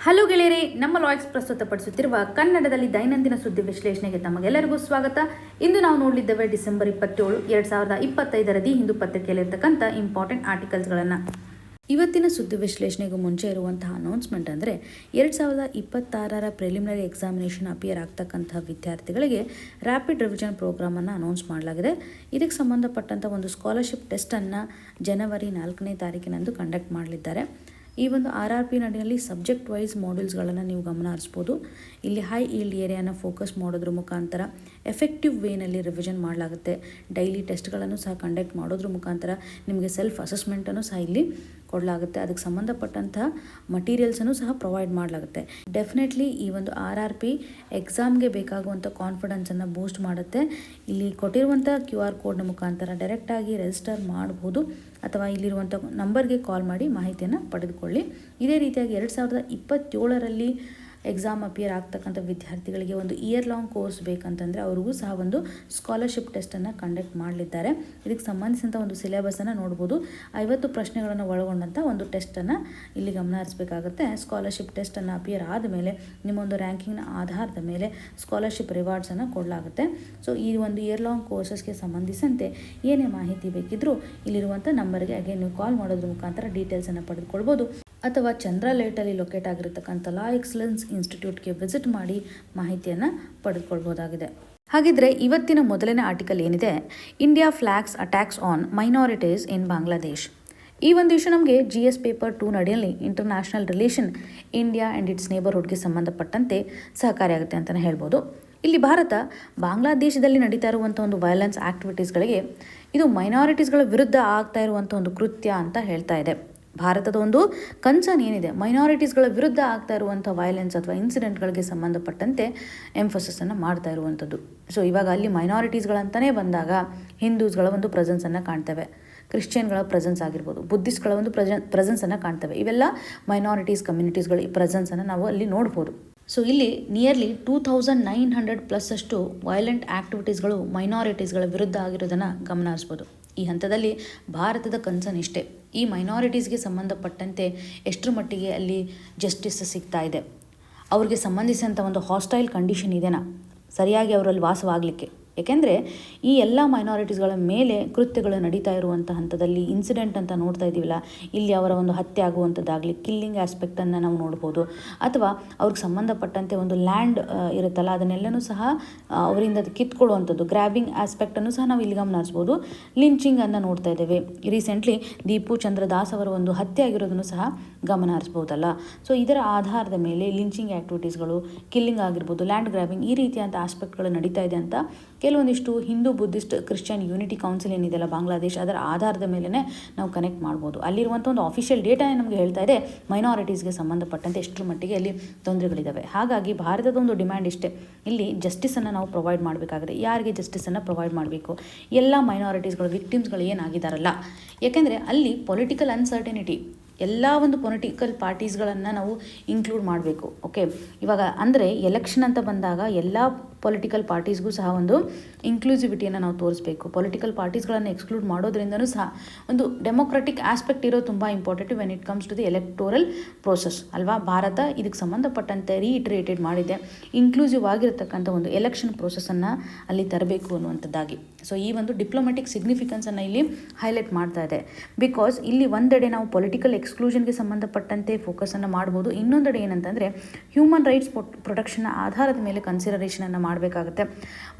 Hello ಗೆಳೆಯರೇ, ನಮ್ಮ ಲಾಯ್ಸ್ ಪ್ರಸ್ತುತಪಡಿಸುತ್ತಿರುವ ಕನ್ನಡದಲ್ಲಿ ದೈನಂದಿನ ಸುದ್ದಿ ವಿಶ್ಲೇಷಣೆಗೆ ತಮಗೆಲ್ಲರಿಗೂ ಸ್ವಾಗತ. ಇಂದು ನಾವು ನೋಡಲಿದ್ದೇವೆ ಡಿಸೆಂಬರ್ 27, 2025 ಹಿಂದೂ ಪತ್ರಿಕೆಯಲ್ಲಿರ್ತಕ್ಕಂಥ ಇಂಪಾರ್ಟೆಂಟ್ ಆರ್ಟಿಕಲ್ಸ್ಗಳನ್ನು. ಇವತ್ತಿನ ಸುದ್ದಿ ವಿಶ್ಲೇಷಣೆಗೂ ಮುಂಚೆ ಇರುವಂತಹ ಅನೌನ್ಸ್ಮೆಂಟ್ ಅಂದರೆ 2026 ಪ್ರಿಲಿಮಿನರಿ ಎಕ್ಸಾಮಿನೇಷನ್ ಅಪಿಯರ್ ಆಗ್ತಕ್ಕಂತಹ ವಿದ್ಯಾರ್ಥಿಗಳಿಗೆ ರ್ಯಾಪಿಡ್ ರಿವಿಷನ್ ಪ್ರೋಗ್ರಾಮನ್ನು ಅನೌನ್ಸ್ ಮಾಡಲಾಗಿದೆ. ಇದಕ್ಕೆ ಸಂಬಂಧಪಟ್ಟಂಥ ಒಂದು ಸ್ಕಾಲರ್ಶಿಪ್ ಟೆಸ್ಟನ್ನು ಜನವರಿ 4ನೇ ತಾರೀಕಿನಂದು ಕಂಡಕ್ಟ್ ಮಾಡಲಿದ್ದಾರೆ. ಈ ಒಂದು RRP ನಡಿನಲ್ಲಿ ಸಬ್ಜೆಕ್ಟ್ ವೈಸ್ ಮಾಡ್ಯೂಲ್ಸ್ಗಳನ್ನು ನೀವು ಗಮನ ಹರಿಸ್ಬೋದು. ಇಲ್ಲಿ ಹೈ ಈಲ್ಡ್ ಏರಿಯಾನ ಫೋಕಸ್ ಮಾಡೋದ್ರ ಮುಖಾಂತರ ಎಫೆಕ್ಟಿವ್ ವೇನಲ್ಲಿ ರಿವಿಷನ್ ಮಾಡಲಾಗುತ್ತೆ. ಡೈಲಿ ಟೆಸ್ಟ್ಗಳನ್ನು ಸಹ ಕಂಡಕ್ಟ್ ಮಾಡೋದ್ರ ಮುಖಾಂತರ ನಿಮಗೆ ಸೆಲ್ಫ್ ಅಸೆಸ್ಮೆಂಟನ್ನು ಸಹ ಇಲ್ಲಿ ಕೊಡಲಾಗುತ್ತೆ. ಅದಕ್ಕೆ ಸಂಬಂಧಪಟ್ಟಂಥ ಮಟೀರಿಯಲ್ಸನ್ನು ಸಹ ಪ್ರೊವೈಡ್ ಮಾಡಲಾಗುತ್ತೆ. ಡೆಫಿನೆಟ್ಲಿ ಈ ಒಂದು RRP ಎಕ್ಸಾಮ್ಗೆ ಬೇಕಾಗುವಂಥ ಕಾನ್ಫಿಡೆನ್ಸನ್ನು ಬೂಸ್ಟ್ ಮಾಡುತ್ತೆ. ಇಲ್ಲಿ ಕೊಟ್ಟಿರುವಂಥ QR ಕೋಡ್ನ ಮುಖಾಂತರ ಡೈರೆಕ್ಟಾಗಿ ರಿಜಿಸ್ಟರ್ ಮಾಡಬಹುದು ಅಥವಾ ಇಲ್ಲಿರುವಂಥ ನಂಬರ್ಗೆ ಕಾಲ್ ಮಾಡಿ ಮಾಹಿತಿಯನ್ನು ಪಡೆದುಕೊಳ್ಳಿ. ಇದೇ ರೀತಿಯಾಗಿ 2027ರಲ್ಲಿ ಎಕ್ಸಾಮ್ ಅಪಿಯರ್ ಆಗ್ತಕ್ಕಂಥ ವಿದ್ಯಾರ್ಥಿಗಳಿಗೆ ಒಂದು ಇಯರ್ ಲಾಂಗ್ ಕೋರ್ಸ್ ಬೇಕಂತಂದರೆ ಅವ್ರಿಗೂ ಸಹ ಒಂದು ಸ್ಕಾಲರ್ಶಿಪ್ ಟೆಸ್ಟನ್ನು ಕಂಡಕ್ಟ್ ಮಾಡಲಿದ್ದಾರೆ. ಇದಕ್ಕೆ ಸಂಬಂಧಿಸಿದಂಥ ಒಂದು ಸಿಲೆಬಸನ್ನು ನೋಡ್ಬೋದು. 50 ಪ್ರಶ್ನೆಗಳನ್ನು ಒಳಗೊಂಡಂಥ ಒಂದು ಟೆಸ್ಟನ್ನು ಇಲ್ಲಿ ಗಮನ ಹರಿಸಬೇಕಾಗುತ್ತೆ. ಸ್ಕಾಲರ್ಶಿಪ್ ಟೆಸ್ಟನ್ನು ಅಪಿಯರ್ ಆದಮೇಲೆ ನಿಮ್ಮೊಂದು ರ್ಯಾಂಕಿಂಗ್ನ ಆಧಾರದ ಮೇಲೆ ಸ್ಕಾಲರ್ಶಿಪ್ ರಿವಾರ್ಡ್ಸನ್ನು ಕೊಡಲಾಗುತ್ತೆ. ಸೊ ಈ ಒಂದು ಇಯರ್ ಲಾಂಗ್ ಕೋರ್ಸಸ್ಗೆ ಸಂಬಂಧಿಸಿದಂತೆ ಏನೇ ಮಾಹಿತಿ ಬೇಕಿದ್ರೂ ಇಲ್ಲಿರುವಂಥ ನಂಬರ್ಗೆ ಹಾಗೆ ನೀವು ಕಾಲ್ ಮಾಡೋದ್ರ ಮುಖಾಂತರ ಡೀಟೇಲ್ಸನ್ನು ಪಡೆದುಕೊಳ್ಬೋದು ಅಥವಾ ಚಂದ್ರಲೇಟಲ್ಲಿ ಲೊಕೇಟ್ ಆಗಿರತಕ್ಕಂಥ ಲಾ ಎಕ್ಸಲೆನ್ಸ್ ಇನ್ಸ್ಟಿಟ್ಯೂಟ್ಗೆ ವಿಸಿಟ್ ಮಾಡಿ ಮಾಹಿತಿಯನ್ನು ಪಡೆದುಕೊಳ್ಬೋದಾಗಿದೆ. ಹಾಗಿದ್ರೆ ಇವತ್ತಿನ ಮೊದಲನೇ ಆರ್ಟಿಕಲ್ ಏನಿದೆ, India flags attacks on minorities in Bangladesh. ಈ ಒಂದು ಇಶ್ಯೂ ನಮಗೆ GS ಪೇಪರ್ 2 ನಡಿಯಲ್ಲಿ international relation India and its ನೇಬರ್ಹುಡ್ಗೆ ಸಂಬಂಧಪಟ್ಟಂತೆ ಸಹಕಾರಿಯಾಗುತ್ತೆ ಅಂತಲೇ ಹೇಳ್ಬೋದು. ಇಲ್ಲಿ ಭಾರತ ಬಾಂಗ್ಲಾದೇಶದಲ್ಲಿ ನಡೀತಾ ಇರುವಂಥ ಒಂದು ವೈಲೆನ್ಸ್ ಆ್ಯಕ್ಟಿವಿಟೀಸ್ಗಳಿಗೆ ಇದು ಮೈನಾರಿಟೀಸ್ಗಳ ವಿರುದ್ಧ ಆಗ್ತಾ ಇರುವಂಥ ಒಂದು ಕೃತ್ಯ ಅಂತ ಹೇಳ್ತಾ ಇದೆ. ಭಾರತದ ಒಂದು ಕನ್ಸರ್ನ್ ಏನಿದೆ, ಮೈನಾರಿಟೀಸ್ಗಳ ವಿರುದ್ಧ ಆಗ್ತಾ ಇರುವಂಥ ವೈಲೆನ್ಸ್ ಅಥವಾ ಇನ್ಸಿಡೆಂಟ್ಗಳಿಗೆ ಸಂಬಂಧಪಟ್ಟಂತೆ ಎಂಫೋಸಿಸನ್ನು ಮಾಡ್ತಾ ಇರುವಂಥದ್ದು. ಸೊ ಇವಾಗ ಅಲ್ಲಿ ಮೈನಾರಿಟೀಸ್ಗಳಂತಲೇ ಬಂದಾಗ ಹಿಂದೂಸ್ಗಳ ಒಂದು ಪ್ರೆಸೆನ್ಸನ್ನು ಕಾಣ್ತೇವೆ, ಕ್ರಿಶ್ಚಿಯನ್ಗಳ ಪ್ರೆಸೆನ್ಸ್ ಆಗಿರ್ಬೋದು, ಬುದ್ಧಿಸ್ಟ್ಗಳ ಒಂದು ಪ್ರೆಸೆನ್ಸನ್ನು ಕಾಣ್ತೇವೆ. ಇವೆಲ್ಲ ಮೈನಾರಿಟೀಸ್ ಕಮ್ಯುನಿಟೀಸ್ಗಳ ಪ್ರೆಸೆನ್ಸನ್ನು ನಾವು ಅಲ್ಲಿ ನೋಡ್ಬೋದು. ಸೊ ಇಲ್ಲಿ ನಿಯರ್ಲಿ 2900+ ಅಷ್ಟು ವೈಲೆಂಟ್ ಆ್ಯಕ್ಟಿವಿಟೀಸ್ಗಳು ಮೈನಾರಿಟೀಸ್ಗಳ ವಿರುದ್ಧ ಆಗಿರೋದನ್ನು ಗಮನ ಹರಿಸ್ಬೋದು. ಈ ಹಂತದಲ್ಲಿ ಭಾರತದ ಕನ್ಸರ್ನ್ ಇಷ್ಟೇ, ಈ ಮೈನಾರಿಟೀಸ್ಗೆ ಸಂಬಂಧಪಟ್ಟಂತೆ ಎಷ್ಟರ ಮಟ್ಟಿಗೆ ಅಲ್ಲಿ ಜಸ್ಟಿಸ್ ಸಿಗ್ತಾ ಇದೆ, ಅವ್ರಿಗೆ ಸಂಬಂಧಿಸಿದಂಥ ಒಂದು ಹಾಸ್ಟೈಲ್ ಕಂಡೀಷನ್ ಇದೆನಾ, ಸರಿಯಾಗಿ ಅವರಲ್ಲಿ ವಾಸವಾಗಲಿಕ್ಕೆ. ಏಕೆಂದರೆ ಈ ಎಲ್ಲ ಮೈನಾರಿಟೀಸ್ಗಳ ಮೇಲೆ ಕೃತ್ಯಗಳು ನಡೀತಾ ಇರುವಂಥ ಹಂತದಲ್ಲಿ ಇನ್ಸಿಡೆಂಟ್ ಅಂತ ನೋಡ್ತಾ ಇದ್ದೀವಲ್ಲ, ಇಲ್ಲಿ ಅವರ ಒಂದು ಹತ್ಯೆ ಆಗುವಂಥದ್ದಾಗಲಿ ಕಿಲ್ಲಿಂಗ್ ಆಸ್ಪೆಕ್ಟನ್ನು ನಾವು ನೋಡ್ಬೋದು. ಅಥವಾ ಅವ್ರಿಗೆ ಸಂಬಂಧಪಟ್ಟಂತೆ ಒಂದು ಲ್ಯಾಂಡ್ ಇರುತ್ತಲ್ಲ, ಅದನ್ನೆಲ್ಲನೂ ಸಹ ಅವರಿಂದ ಅದು ಕಿತ್ಕೊಳ್ಳುವಂಥದ್ದು, ಗ್ರ್ಯಾಬಿಂಗ್ ಆಸ್ಪೆಕ್ಟನ್ನು ಸಹ ನಾವು ಇಲ್ಲಿ ಗಮನ ಹರಿಸ್ಬೋದು. ಲಿಂಚಿಂಗನ್ನು ನೋಡ್ತಾ ಇದ್ದೇವೆ. ರೀಸೆಂಟ್ಲಿ ದೀಪು ಚಂದ್ರದಾಸ್ ಅವರ ಒಂದು ಹತ್ಯೆ ಆಗಿರೋದನ್ನು ಸಹ ಗಮನ ಹರಿಸ್ಬೋದಲ್ಲ. ಸೊ ಇದರ ಆಧಾರದ ಮೇಲೆ ಲಿಂಚಿಂಗ್ ಆ್ಯಕ್ಟಿವಿಟೀಸ್ಗಳು, ಕಿಲ್ಲಿಂಗ್ ಆಗಿರ್ಬೋದು, ಲ್ಯಾಂಡ್ ಗ್ರ್ಯಾಬಿಂಗ್, ಈ ರೀತಿಯಾದಂಥ ಆಸ್ಪೆಕ್ಟ್ಗಳು ನಡೀತಾ ಇದೆ ಅಂತ ಕೆಲವೊಂದಿಷ್ಟು Hindu Buddhist Christian unity council ಏನಿದೆಯಲ್ಲ ಬಾಂಗ್ಲಾದೇಶ್, ಅದರ ಆಧಾರದ ಮೇಲೇ ನಾವು ಕನೆಕ್ಟ್ ಮಾಡ್ಬೋದು. ಅಲ್ಲಿರುವಂಥ ಒಂದು ಆಫಿಷಿಯಲ್ ಡೇಟಾನೇ ನಮಗೆ ಹೇಳ್ತಾ ಇದೆ ಮೈನಾರಿಟೀಸ್ಗೆ ಸಂಬಂಧಪಟ್ಟಂತೆ ಎಷ್ಟರ ಮಟ್ಟಿಗೆ ಅಲ್ಲಿ ತೊಂದರೆಗಳಿದ್ದಾವೆ. ಹಾಗಾಗಿ ಭಾರತದ ಒಂದು ಡಿಮ್ಯಾಂಡ್ ಇಷ್ಟೇ, ಇಲ್ಲಿ ಜಸ್ಟಿಸನ್ನು ನಾವು ಪ್ರೊವೈಡ್ ಮಾಡಬೇಕಾಗಿದೆ. ಯಾರಿಗೆ ಜಸ್ಟಿಸನ್ನು ಪ್ರೊವೈಡ್ ಮಾಡಬೇಕು? ಎಲ್ಲ ಮೈನಾರಿಟೀಸ್ಗಳು, ವಿಕ್ಟಿಮ್ಸ್ಗಳು ಏನಾಗಿದ್ದಾರಲ್ಲ. ಯಾಕೆಂದರೆ ಅಲ್ಲಿ ಪೊಲಿಟಿಕಲ್ ಅನ್ಸರ್ಟನಿಟಿ, ಎಲ್ಲ ಒಂದು ಪೊಲಿಟಿಕಲ್ ಪಾರ್ಟೀಸ್ಗಳನ್ನು ನಾವು ಇನ್ಕ್ಲೂಡ್ ಮಾಡಬೇಕು. ಓಕೆ, ಇವಾಗ ಅಂದರೆ ಎಲೆಕ್ಷನ್ ಅಂತ ಬಂದಾಗ ಎಲ್ಲ ಪೊಲಿಟಿಕಲ್ ಪಾರ್ಟೀಸ್ಗೂ ಸಹ ಒಂದು ಇನ್ಕ್ಲೂಸಿವಿಟಿಯನ್ನು ನಾವು ತೋರಿಸಬೇಕು. ಪೊಲಿಟಿಕಲ್ ಪಾರ್ಟೀಸ್ಗಳನ್ನು ಎಕ್ಸ್ಕ್ಲೂಡ್ ಮಾಡೋದ್ರಿಂದನೂ ಸಹ ಒಂದು ಡೆಮೊಕ್ರೆಟಿಕ್ ಆಸ್ಪೆಕ್ಟ್ ಇರೋದು ತುಂಬ important when it comes to the electoral process ಅಲ್ವಾ. ಭಾರತ ಇದಕ್ಕೆ ಸಂಬಂಧಪಟ್ಟಂತೆ ರೀಇಟ್ರೇಟೆಡ್ ಮಾಡಿದೆ, ಇನ್ಕ್ಲೂಸಿವ್ ಆಗಿರತಕ್ಕಂಥ ಒಂದು ಎಲೆಕ್ಷನ್ ಪ್ರೋಸೆಸ್ಸನ್ನು ಅಲ್ಲಿ ತರಬೇಕು ಅನ್ನುವಂಥದ್ದಾಗಿ. ಸೊ ಈ ಒಂದು ಡಿಪ್ಲೊಮ್ಯಾಟಿಕ್ ಸಿಗ್ನಿಫಿಕೆನ್ಸನ್ನು ಇಲ್ಲಿ ಹೈಲೈಟ್ ಮಾಡ್ತಾ ಇದೆ. ಬಿಕಾಸ್ ಇಲ್ಲಿ ಒಂದೆಡೆ ನಾವು ಪೊಲಿಟಿಕಲ್ ಎಕ್ಸ್ಕ್ಲೂಷನ್ಗೆ ಸಂಬಂಧಪಟ್ಟಂತೆ ಫೋಕಸನ್ನು ಮಾಡ್ಬೋದು, ಇನ್ನೊಂದೆಡೆ ಏನಂತಂದರೆ ಹ್ಯೂಮನ್ ರೈಟ್ಸ್ ಪ್ರೊಟೆಕ್ಷನ್ನ ಆಧಾರದ ಮೇಲೆ ಕನ್ಸಿಡರೇಷನನ್ನು ಮಾಡಬೇಕಾಗುತ್ತೆ.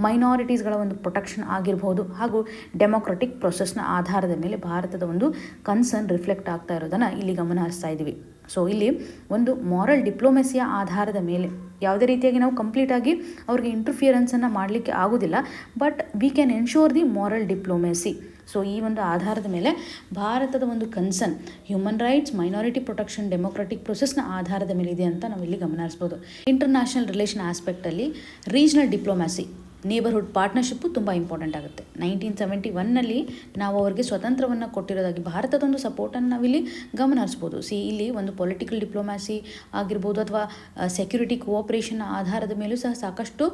ಮೈನಾರಿಟೀಸ್ಗಳ ಒಂದು ಪ್ರೊಟೆಕ್ಷನ್ ಆಗಿರ್ಬೋದು ಹಾಗೂ ಡೆಮೊಕ್ರೆಟಿಕ್ ಪ್ರೊಸೆಸ್ನ ಆಧಾರದ ಮೇಲೆ ಭಾರತದ ಒಂದು ಕನ್ಸರ್ನ್ ರಿಫ್ಲೆಕ್ಟ್ ಆಗ್ತಾ ಇರೋದನ್ನು ಇಲ್ಲಿ ಗಮನ ಹರಿಸ್ತಾ ಇದ್ದೀವಿ. ಸೊ ಇಲ್ಲಿ ಒಂದು ಮಾರಲ್ ಡಿಪ್ಲೊಮೆಸಿಯ ಆಧಾರದ ಮೇಲೆ ಯಾವುದೇ ರೀತಿಯಾಗಿ ನಾವು ಕಂಪ್ಲೀಟಾಗಿ ಅವ್ರಿಗೆ ಇಂಟರ್ಫಿಯರೆನ್ಸನ್ನು ಮಾಡಲಿಕ್ಕೆ ಆಗೋದಿಲ್ಲ, but we can ensure the moral diplomacy. So ಈ ಒಂದು ಆಧಾರದ ಮೇಲೆ ಭಾರತದ ಒಂದು concern human rights, minority protection, democratic ಪ್ರೊಸೆಸ್ನ ಆಧಾರದ ಮೇಲೆ ಇದೆ ಅಂತ ನಾವು ಇಲ್ಲಿ ಗಮನ ಹರಿಸ್ಬೋದು. ಇಂಟರ್ನ್ಯಾಷನಲ್ ರಿಲೇಷನ್ ಆಸ್ಪೆಕ್ಟಲ್ಲಿ ರೀಜ್ನಲ್ ಡಿಪ್ಲೊಮ್ಯಾಸಿ ನೇಬರ್ಹುಡ್ ಪಾರ್ಟ್ನರ್ಶಿಪ್ಪು ತುಂಬ ಇಂಪಾರ್ಟೆಂಟ್ ಆಗುತ್ತೆ. 1971ನಲ್ಲಿ ನಾವು ಅವರಿಗೆ ಸ್ವತಂತ್ರವನ್ನು ಕೊಟ್ಟಿರೋದಾಗಿ ಭಾರತದೊಂದು ಸಪೋರ್ಟನ್ನು ನಾವಿಲ್ಲಿ ಗಮನ ಹರಿಸ್ಬೋದು. ಇಲ್ಲಿ ಒಂದು ಪೊಲಿಟಿಕಲ್ ಡಿಪ್ಲೊಮ್ಯಾಸಿ ಆಗಿರ್ಬೋದು ಅಥವಾ ಸೆಕ್ಯೂರಿಟಿ ಕೋಆಪರೇಷನ್ ಆಧಾರದ ಮೇಲೂ ಸಹ ಸಾಕಷ್ಟು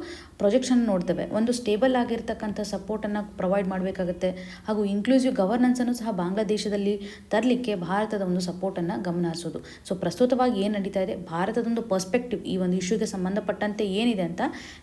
ಪ್ರೊಜೆಕ್ಷನ್ ನೋಡ್ತೇವೆ. ಒಂದು ಸ್ಟೇಬಲ್ ಆಗಿರ್ತಕ್ಕಂಥ ಸಪೋರ್ಟನ್ನು ಪ್ರೊವೈಡ್ ಮಾಡಬೇಕಾಗುತ್ತೆ. ಹಾಗೂ ಇನ್ಕ್ಲೂಸಿವ್ ಗವರ್ನೆನ್ಸನ್ನು ಸಹ ಬಾಂಗ್ಲಾದೇಶದಲ್ಲಿ ತರಲಿಕ್ಕೆ ಭಾರತದ ಒಂದು ಸಪೋರ್ಟನ್ನು ಗಮನ ಹರಿಸೋದು. ಸೊ ಪ್ರಸ್ತುತವಾಗಿ ಏನು ನಡೀತಾ ಇದೆ, ಭಾರತದೊಂದು ಪರ್ಸ್ಪೆಕ್ಟಿವ್ ಈ ಒಂದು ಇಶ್ಯೂಗೆ ಸಂಬಂಧಪಟ್ಟಂತೆ ಏನಿದೆ ಅಂತ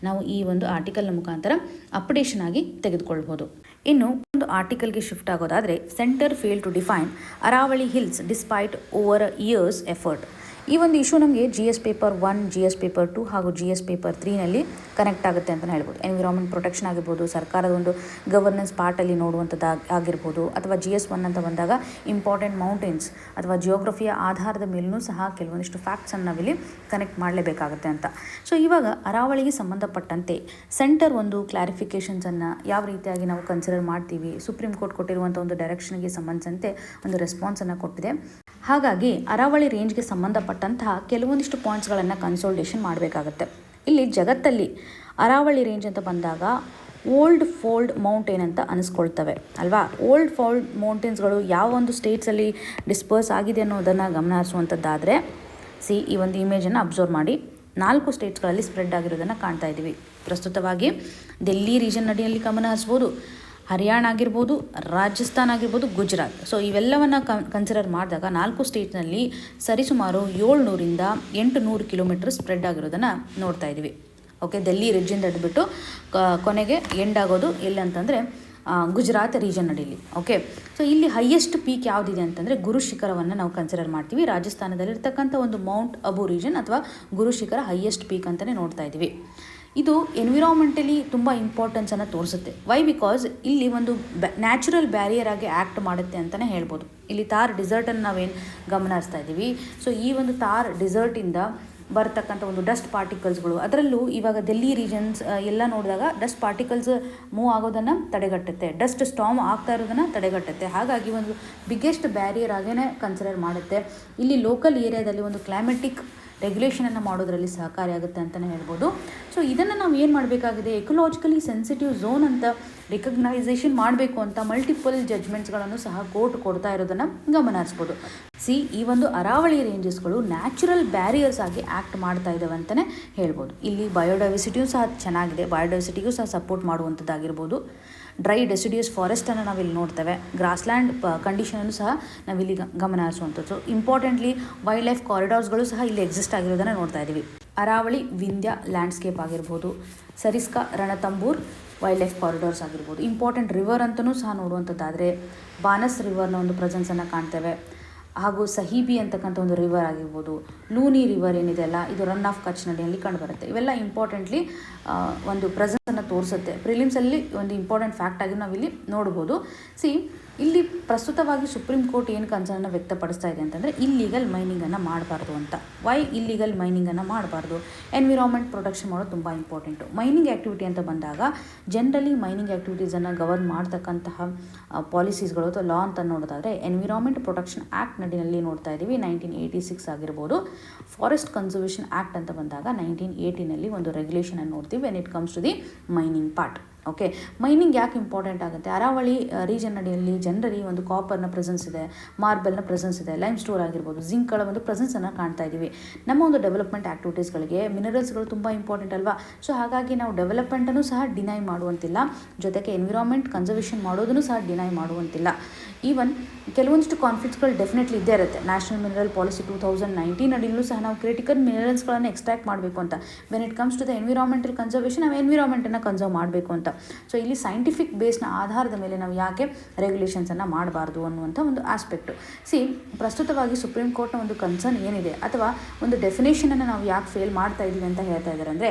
ನಾವು ಈ ಒಂದು ಆರ್ಟಿಕಲ್ನ ಮುಖಾಂತರ ಅಪ್ಡೇಷನ್ ಆಗಿ ತೆಗೆದುಕೊಳ್ಬೋದು. ಇನ್ನು ಒಂದು ಆರ್ಟಿಕಲ್ಗೆ ಶಿಫ್ಟ್ ಆಗೋದಾದರೆ, centre fail to define Aravalli hills despite over years effort. ಈ ಒಂದು ಇಶ್ಯೂ ನಮಗೆ GS ಪೇಪರ್ 1, GS ಪೇಪರ್ 2 ಹಾಗೂ GS ಪೇಪರ್ 3ನಲ್ಲಿ ಕನೆಕ್ಟ್ ಆಗುತ್ತೆ ಅಂತಲೇ ಹೇಳ್ಬೋದು. ಎನ್ವಿರಾನ್ಮೆಂಟ್ ಪ್ರೊಟೆಕ್ಷನ್ ಆಗಿರ್ಬೋದು, ಸರ್ಕಾರದ ಒಂದು ಗವರ್ನೆನ್ಸ್ ಪಾರ್ಟಲ್ಲಿ ನೋಡುವಂಥದ್ದು ಆಗಿರ್ಬೋದು, ಅಥವಾ GS 1 ಅಂತ ಬಂದಾಗ ಇಂಪಾರ್ಟೆಂಟ್ ಮೌಂಟೇನ್ಸ್ ಅಥವಾ ಜಿಯೋಗ್ರಫಿಯ ಆಧಾರದ ಮೇಲೂ ಸಹ ಕೆಲವೊಂದಿಷ್ಟು ಫ್ಯಾಕ್ಟ್ಸನ್ನು ನಾವಿಲ್ಲಿ ಕನೆಕ್ಟ್ ಮಾಡಲೇಬೇಕಾಗುತ್ತೆ ಅಂತ. ಸೊ ಇವಾಗ ಅರಾವಳಿಗೆ ಸಂಬಂಧಪಟ್ಟಂತೆ ಸೆಂಟರ್ ಒಂದು ಕ್ಲಾರಿಫಿಕೇಷನ್ಸನ್ನು ಯಾವ ರೀತಿಯಾಗಿ ನಾವು ಕನ್ಸಿಡರ್ ಮಾಡ್ತೀವಿ, ಸುಪ್ರೀಂ ಕೋರ್ಟ್ ಕೊಟ್ಟಿರುವಂಥ ಒಂದು ಡೈರೆಕ್ಷನ್ಗೆ ಸಂಬಂಧಿಸಿದಂತೆ ಒಂದು ರೆಸ್ಪಾನ್ಸನ್ನು ಕೊಟ್ಟಿದೆ. ಹಾಗಾಗಿ ಅರಾವಳಿ ರೇಂಜ್ಗೆ ಸಂಬಂಧಪಟ್ಟಂತಹ ಕೆಲವೊಂದಿಷ್ಟು ಪಾಯಿಂಟ್ಸ್ಗಳನ್ನು ಕನ್ಸೋಲ್ಟೇಷನ್ ಮಾಡಬೇಕಾಗತ್ತೆ. ಇಲ್ಲಿ ಜಗತ್ತಲ್ಲಿ ಅರಾವಳಿ ರೇಂಜ್ ಅಂತ ಬಂದಾಗ ಓಲ್ಡ್ ಫೋಲ್ಡ್ ಮೌಂಟೇನ್ ಅಂತ ಅನಿಸ್ಕೊಳ್ತವೆ ಅಲ್ವಾ. ಓಲ್ಡ್ ಫೋಲ್ಡ್ ಮೌಂಟೇನ್ಸ್ಗಳು ಯಾವ ಒಂದು ಸ್ಟೇಟ್ಸಲ್ಲಿ ಡಿಸ್ಪರ್ಸ್ ಆಗಿದೆ ಅನ್ನೋದನ್ನು ಗಮನ ಹರಿಸುವಂಥದ್ದಾದರೆ, ಈ ಒಂದು ಇಮೇಜನ್ನು ಅಬ್ಸರ್ವ್ ಮಾಡಿ, 4 ಸ್ಟೇಟ್ಸ್ಗಳಲ್ಲಿ ಸ್ಪ್ರೆಡ್ ಆಗಿರೋದನ್ನು ಕಾಣ್ತಾ ಇದ್ದೀವಿ. ಪ್ರಸ್ತುತವಾಗಿ ಡೆಲ್ಲಿ ರೀಜನ್ ಅಡಿಯಲ್ಲಿ ಗಮನ ಹರಿಸ್ಬೋದು, ಹರಿಯಾಣ ಆಗಿರ್ಬೋದು, ರಾಜಸ್ಥಾನ ಆಗಿರ್ಬೋದು, ಗುಜರಾತ್. ಸೊ ಇವೆಲ್ಲವನ್ನು ಕನ್ಸಿಡರ್ ಮಾಡಿದಾಗ 4 ಸ್ಟೇಟ್ನಲ್ಲಿ ಸರಿಸುಮಾರು 700ರಿಂದ 800 ಕಿಲೋಮೀಟರ್ ಸ್ಪ್ರೆಡ್ ಆಗಿರೋದನ್ನು ನೋಡ್ತಾ ಇದ್ದೀವಿ. ಓಕೆ, ಡೆಲ್ಲಿ ರಿಜ್ಜಿಂದ ಹಿಡಿದ್ಬಿಟ್ಟು ಕೊನೆಗೆ ಎಂಡ್ ಆಗೋದು ಎಲ್ಲಂತಂದರೆ ಗುಜರಾತ್ ರೀಜನ್ ಅಡಿಯಲ್ಲಿ. ಓಕೆ, ಸೊ ಇಲ್ಲಿ ಹೈಯೆಸ್ಟ್ ಪೀಕ್ ಯಾವುದಿದೆ ಅಂತಂದರೆ ಗುರು ಶಿಖರವನ್ನು ನಾವು ಕನ್ಸಿಡರ್ ಮಾಡ್ತೀವಿ. ರಾಜಸ್ಥಾನದಲ್ಲಿರ್ತಕ್ಕಂಥ ಒಂದು ಮೌಂಟ್ ಅಬು ರೀಜನ್ ಅಥವಾ ಗುರು ಶಿಖರ ಹೈಯೆಸ್ಟ್ ಪೀಕ್ ಅಂತಲೇ ನೋಡ್ತಾ ಇದ್ದೀವಿ. ಇದು ಎನ್ವಿರಾನ್ಮೆಂಟಲಿ ತುಂಬ ಇಂಪಾರ್ಟೆನ್ಸನ್ನು ತೋರಿಸುತ್ತೆ. ವೈ? ಬಿಕಾಸ್ ಇಲ್ಲಿ ಒಂದು ನ್ಯಾಚುರಲ್ ಬ್ಯಾರಿಯರ್ ಆಗಿ ಆ್ಯಕ್ಟ್ ಮಾಡುತ್ತೆ ಅಂತಲೇ ಹೇಳ್ಬೋದು. ಇಲ್ಲಿ ಥಾರ್ ಡಿಸರ್ಟನ್ನು ನಾವೇನು ಗಮನ ಹರಿಸ್ತಾ ಇದ್ದೀವಿ. ಸೊ ಈ ಒಂದು ಥಾರ್ ಡಿಸರ್ಟಿಂದ ಬರ್ತಕ್ಕಂಥ ಒಂದು ಡಸ್ಟ್ ಪಾರ್ಟಿಕಲ್ಸ್ಗಳು, ಅದರಲ್ಲೂ ಇವಾಗ ಡೆಲ್ಲಿ ರೀಜನ್ಸ್ ಎಲ್ಲ ನೋಡಿದಾಗ ಡಸ್ಟ್ ಪಾರ್ಟಿಕಲ್ಸ್ ಮೂವ್ ಆಗೋದನ್ನು ತಡೆಗಟ್ಟುತ್ತೆ, ಡಸ್ಟ್ ಸ್ಟಾರ್ಮ್ ಆಗ್ತಾ ಇರೋದನ್ನು ತಡೆಗಟ್ಟುತ್ತೆ. ಹಾಗಾಗಿ ಒಂದು ಬಿಗ್ಗೆಸ್ಟ್ ಬ್ಯಾರಿಯರ್ ಆಗೇ ಕನ್ಸಿಡರ್ ಮಾಡುತ್ತೆ. ಇಲ್ಲಿ ಲೋಕಲ್ ಏರಿಯಾದಲ್ಲಿ ಒಂದು ಕ್ಲೈಮೆಟಿಕ್ ರೆಗ್ಯುಲೇಷನನ್ನು ಮಾಡೋದರಲ್ಲಿ ಸಹಕಾರಿಯಾಗುತ್ತೆ ಅಂತಲೇ ಹೇಳ್ಬೋದು. ಸೊ ಇದನ್ನು ನಾವು ಏನು ಮಾಡಬೇಕಾಗಿದೆ, ಎಕಲಾಜಿಕಲಿ ಸೆನ್ಸಿಟಿವ್ ಝೋನ್ ಅಂತ ರಿಕಗ್ನೈಸೇಷನ್ ಮಾಡಬೇಕು ಅಂತ ಮಲ್ಟಿಪಲ್ ಜಡ್ಜ್ಮೆಂಟ್ಸ್ಗಳನ್ನು ಸಹ ಕೋರ್ಟ್ ಕೊಡ್ತಾ ಇರೋದನ್ನು ಗಮನ ಹರಿಸ್ಬೋದು. ಈ ಒಂದು ಅರಾವಳಿ ರೇಂಜಸ್ಗಳು ನ್ಯಾಚುರಲ್ ಬ್ಯಾರಿಯರ್ಸ್ ಆಗಿ ಆ್ಯಕ್ಟ್ ಮಾಡ್ತಾ ಇದ್ದಾವೆ ಅಂತಲೇ ಹೇಳ್ಬೋದು. ಇಲ್ಲಿ ಬಯೋಡೈವರ್ಸಿಟಿಯೂ ಸಹ ಚೆನ್ನಾಗಿದೆ, ಬಯೋಡೈವರ್ಸಿಟಿಗೂ ಸಹ ಸಪೋರ್ಟ್ ಮಾಡುವಂಥದ್ದಾಗಿರ್ಬೋದು. ಡ್ರೈ ಡೆಸಿಡಿಯಸ್ ಫಾರೆಸ್ಟನ್ನು ನಾವಿಲ್ಲಿ ನೋಡ್ತೇವೆ, ಗ್ರಾಸ್ಲ್ಯಾಂಡ್ ಕಂಡೀಷನನ್ನು ಸಹ ನಾವಿಲ್ಲಿ ಗಮನ ಹರಿಸುವಂಥದ್ದು. ಇಂಪಾರ್ಟೆಂಟ್ಲಿ ವೈಲ್ಡ್ ಲೈಫ್ ಕಾರಿಡಾರ್ಸ್ಗಳು ಸಹ ಇಲ್ಲಿ ಎಕ್ಸಿಸ್ಟ್ ಆಗಿರೋದನ್ನು ನೋಡ್ತಾ ಇದ್ದೀವಿ. ಅರಾವಳಿ ವಿಂಧ್ಯ ಲ್ಯಾಂಡ್ಸ್ಕೇಪ್ ಆಗಿರ್ಬೋದು, Sariska Ranthambore wild life corridors ಆಗಿರ್ಬೋದು. ಇಂಪಾರ್ಟೆಂಟ್ ರಿವರ್ ಅಂತಲೂ ಸಹ ನೋಡುವಂಥದ್ದಾದರೆ ಬಾನಸ್ ರಿವರ್ನ ಒಂದು ಪ್ರೆಸೆನ್ಸನ್ನು ಕಾಣ್ತೇವೆ. ಹಾಗೂ ಸಹೀಬಿ ಅಂತಕ್ಕಂಥ ಒಂದು ರಿವರ್ ಆಗಿರ್ಬೋದು, ಲೂನಿ ರಿವರ್ ಏನಿದೆ ಅಲ್ಲ, ಇದು ರನ್ ಆಫ್ ಕಚ್ ನದಿಯಲ್ಲಿ ಕಂಡುಬರುತ್ತೆ. ಇವೆಲ್ಲ ಇಂಪಾರ್ಟೆಂಟ್ಲಿ ಒಂದು ಪ್ರೆಸೆನ್ಸನ್ನು ತೋರಿಸುತ್ತೆ. ಪ್ರಿಲಿಮ್ಸಲ್ಲಿ ಒಂದು ಇಂಪಾರ್ಟೆಂಟ್ ಫ್ಯಾಕ್ಟ್ ಆಗಿ ನಾವಿಲ್ಲಿ ನೋಡ್ಬೋದು. ಇಲ್ಲಿ ಪ್ರಸ್ತುತವಾಗಿ ಸುಪ್ರೀಂ ಕೋರ್ಟ್ ಏನು ಕನ್ಸರ್ನನ್ನು ವ್ಯಕ್ತಪಡಿಸ್ತಾ ಇದೆ ಅಂತಂದರೆ ಇಲ್ಲೀಗಲ್ ಮೈನಿಂಗನ್ನು ಮಾಡಬಾರ್ದು ಅಂತ. ವೈ ಇಲ್ಲೀಗಲ್ ಮೈನಿಂಗನ್ನು ಮಾಡಬಾರ್ದು? ಎನ್ವಿರಾನ್ಮೆಂಟ್ ಪ್ರೊಟೆಕ್ಷನ್ ಮಾಡೋದು ತುಂಬ ಇಂಪಾರ್ಟೆಂಟು. ಮೈನಿಂಗ್ ಆ್ಯಕ್ಟಿವಿಟಿ ಅಂತ ಬಂದಾಗ ಜನರಲಿ ಮೈನಿಂಗ್ ಆ್ಯಕ್ಟಿವಿಟೀಸನ್ನು ಗವರ್ನ್ ಮಾಡ್ತಕ್ಕಂತಹ ಪಾಲಿಸೀಸ್ಗಳು ಅಥವಾ ಲಾ ಅಂತ ನೋಡೋದಾದರೆ ಎನ್ವಿರಾನ್ಮೆಂಟ್ ಪ್ರೊಟೆಕ್ಷನ್ ಆ್ಯಕ್ಟ್ ನಡಿನಲ್ಲಿ ನೋಡ್ತಾ ಇದ್ದೀವಿ. 1986 ಆಗಿರ್ಬೋದು. ಫಾರೆಸ್ಟ್ ಕನ್ಸರ್ವೇಷನ್ ಆ್ಯಕ್ಟ್ ಅಂತ ಬಂದಾಗ 1980ನಲ್ಲಿ ಒಂದು ರೆಗ್ಯುಲೇಷನನ್ನು ನೋಡ್ತೀವಿ when it comes to the mining part. Okay, mining ಯಾಕೆ ಇಂಪಾರ್ಟೆಂಟ್ ಆಗುತ್ತೆ? ಅರಾವಳಿ ರೀಜನ್ ಅಡಿಯಲ್ಲಿ ಜನರಲಿ ಒಂದು ಕಾಪರ್ನ ಪ್ರೆಸೆನ್ಸ್ ಇದೆ, ಮಾರ್ಬಲ್ನ ಪ್ರೆಸೆನ್ಸ್ ಇದೆ, ಲೈಮ್ ಸ್ಟೋರ್ ಆಗಿರ್ಬೋದು, ಜಿಂಕ್ಗಳ ಒಂದು ಪ್ರೆಸೆನ್ಸನ್ನು ಕಾಣ್ತಾ ಇದ್ದೀವಿ. ನಮ್ಮ ಒಂದು ಡೆವಲಪ್ಮೆಂಟ್ ಆ್ಯಕ್ಟಿವಿಟೀಸ್ಗಳಿಗೆ ಮಿನರಲ್ಸ್ಗಳು ತುಂಬ ಇಂಪಾರ್ಟೆಂಟ್ ಅಲ್ವಾ. ಸೊ ಹಾಗಾಗಿ ನಾವು ಡೆವಲಪ್ಮೆಂಟನ್ನು ಸಹ ಡಿನೈ ಮಾಡುವಂತಿಲ್ಲ, ಜೊತೆಗೆ ಎನ್ವಿರಾನ್ಮೆಂಟ್ ಕನ್ಸರ್ವೇಷನ್ ಮಾಡೋದನ್ನು ಸಹ ಡಿನೈ ಮಾಡುವಂತಿಲ್ಲ. ಈವನ್ ಕೆಲವೊಂದಿಷ್ಟು ಕಾನ್ಫ್ಲಿಕ್ಟ್ಸ್ಗಳು ಡೆಫಿನೆಟ್ಲಿ ಇದ್ದೇ ಇರುತ್ತೆ. ನ್ಯಾಷನಲ್ ಮಿನರಲ್ ಪಾಲಿಸಿ 2019 ಅಡಿಯಲ್ಲೂ ಸಹ ನಾವು ಕ್ರಿಟಿಕಲ್ ಮಿನರಲ್ಸ್ಗಳನ್ನು ಎಕ್ಸ್ಟ್ರಾಕ್ಟ್ ಮಾಡಬೇಕು ಅಂತ. When it comes to the environmental conservation, ನಾವು ಎನ್ವಿರಾನ್ಮೆಂಟನ್ನು ಕನ್ಸರ್ವ್ ಮಾಡಬೇಕು ಅಂತ. ಸೊ ಇಲ್ಲಿ ಸೈಂಟಿಫಿಕ್ ಬೇಸ್ನ ಆಧಾರದ ಮೇಲೆ ನಾವು ಯಾಕೆ ರೆಗ್ಯುಲೇಷನ್ಸನ್ನು ಮಾಡಬಾರ್ದು ಅನ್ನುವಂಥ ಒಂದು ಆಸ್ಪೆಕ್ಟು. ಪ್ರಸ್ತುತವಾಗಿ ಸುಪ್ರೀಂ ಕೋರ್ಟ್ನ ಒಂದು ಕನ್ಸರ್ನ್ ಏನಿದೆ ಅಥವಾ ಒಂದು ಡೆಫಿನೇಷನನ್ನು ನಾವು ಯಾಕೆ ಫೇಲ್ ಮಾಡ್ತಾ ಇದ್ದೀವಿ ಅಂತ ಹೇಳ್ತಾ ಇದ್ದಾರೆ ಅಂದರೆ,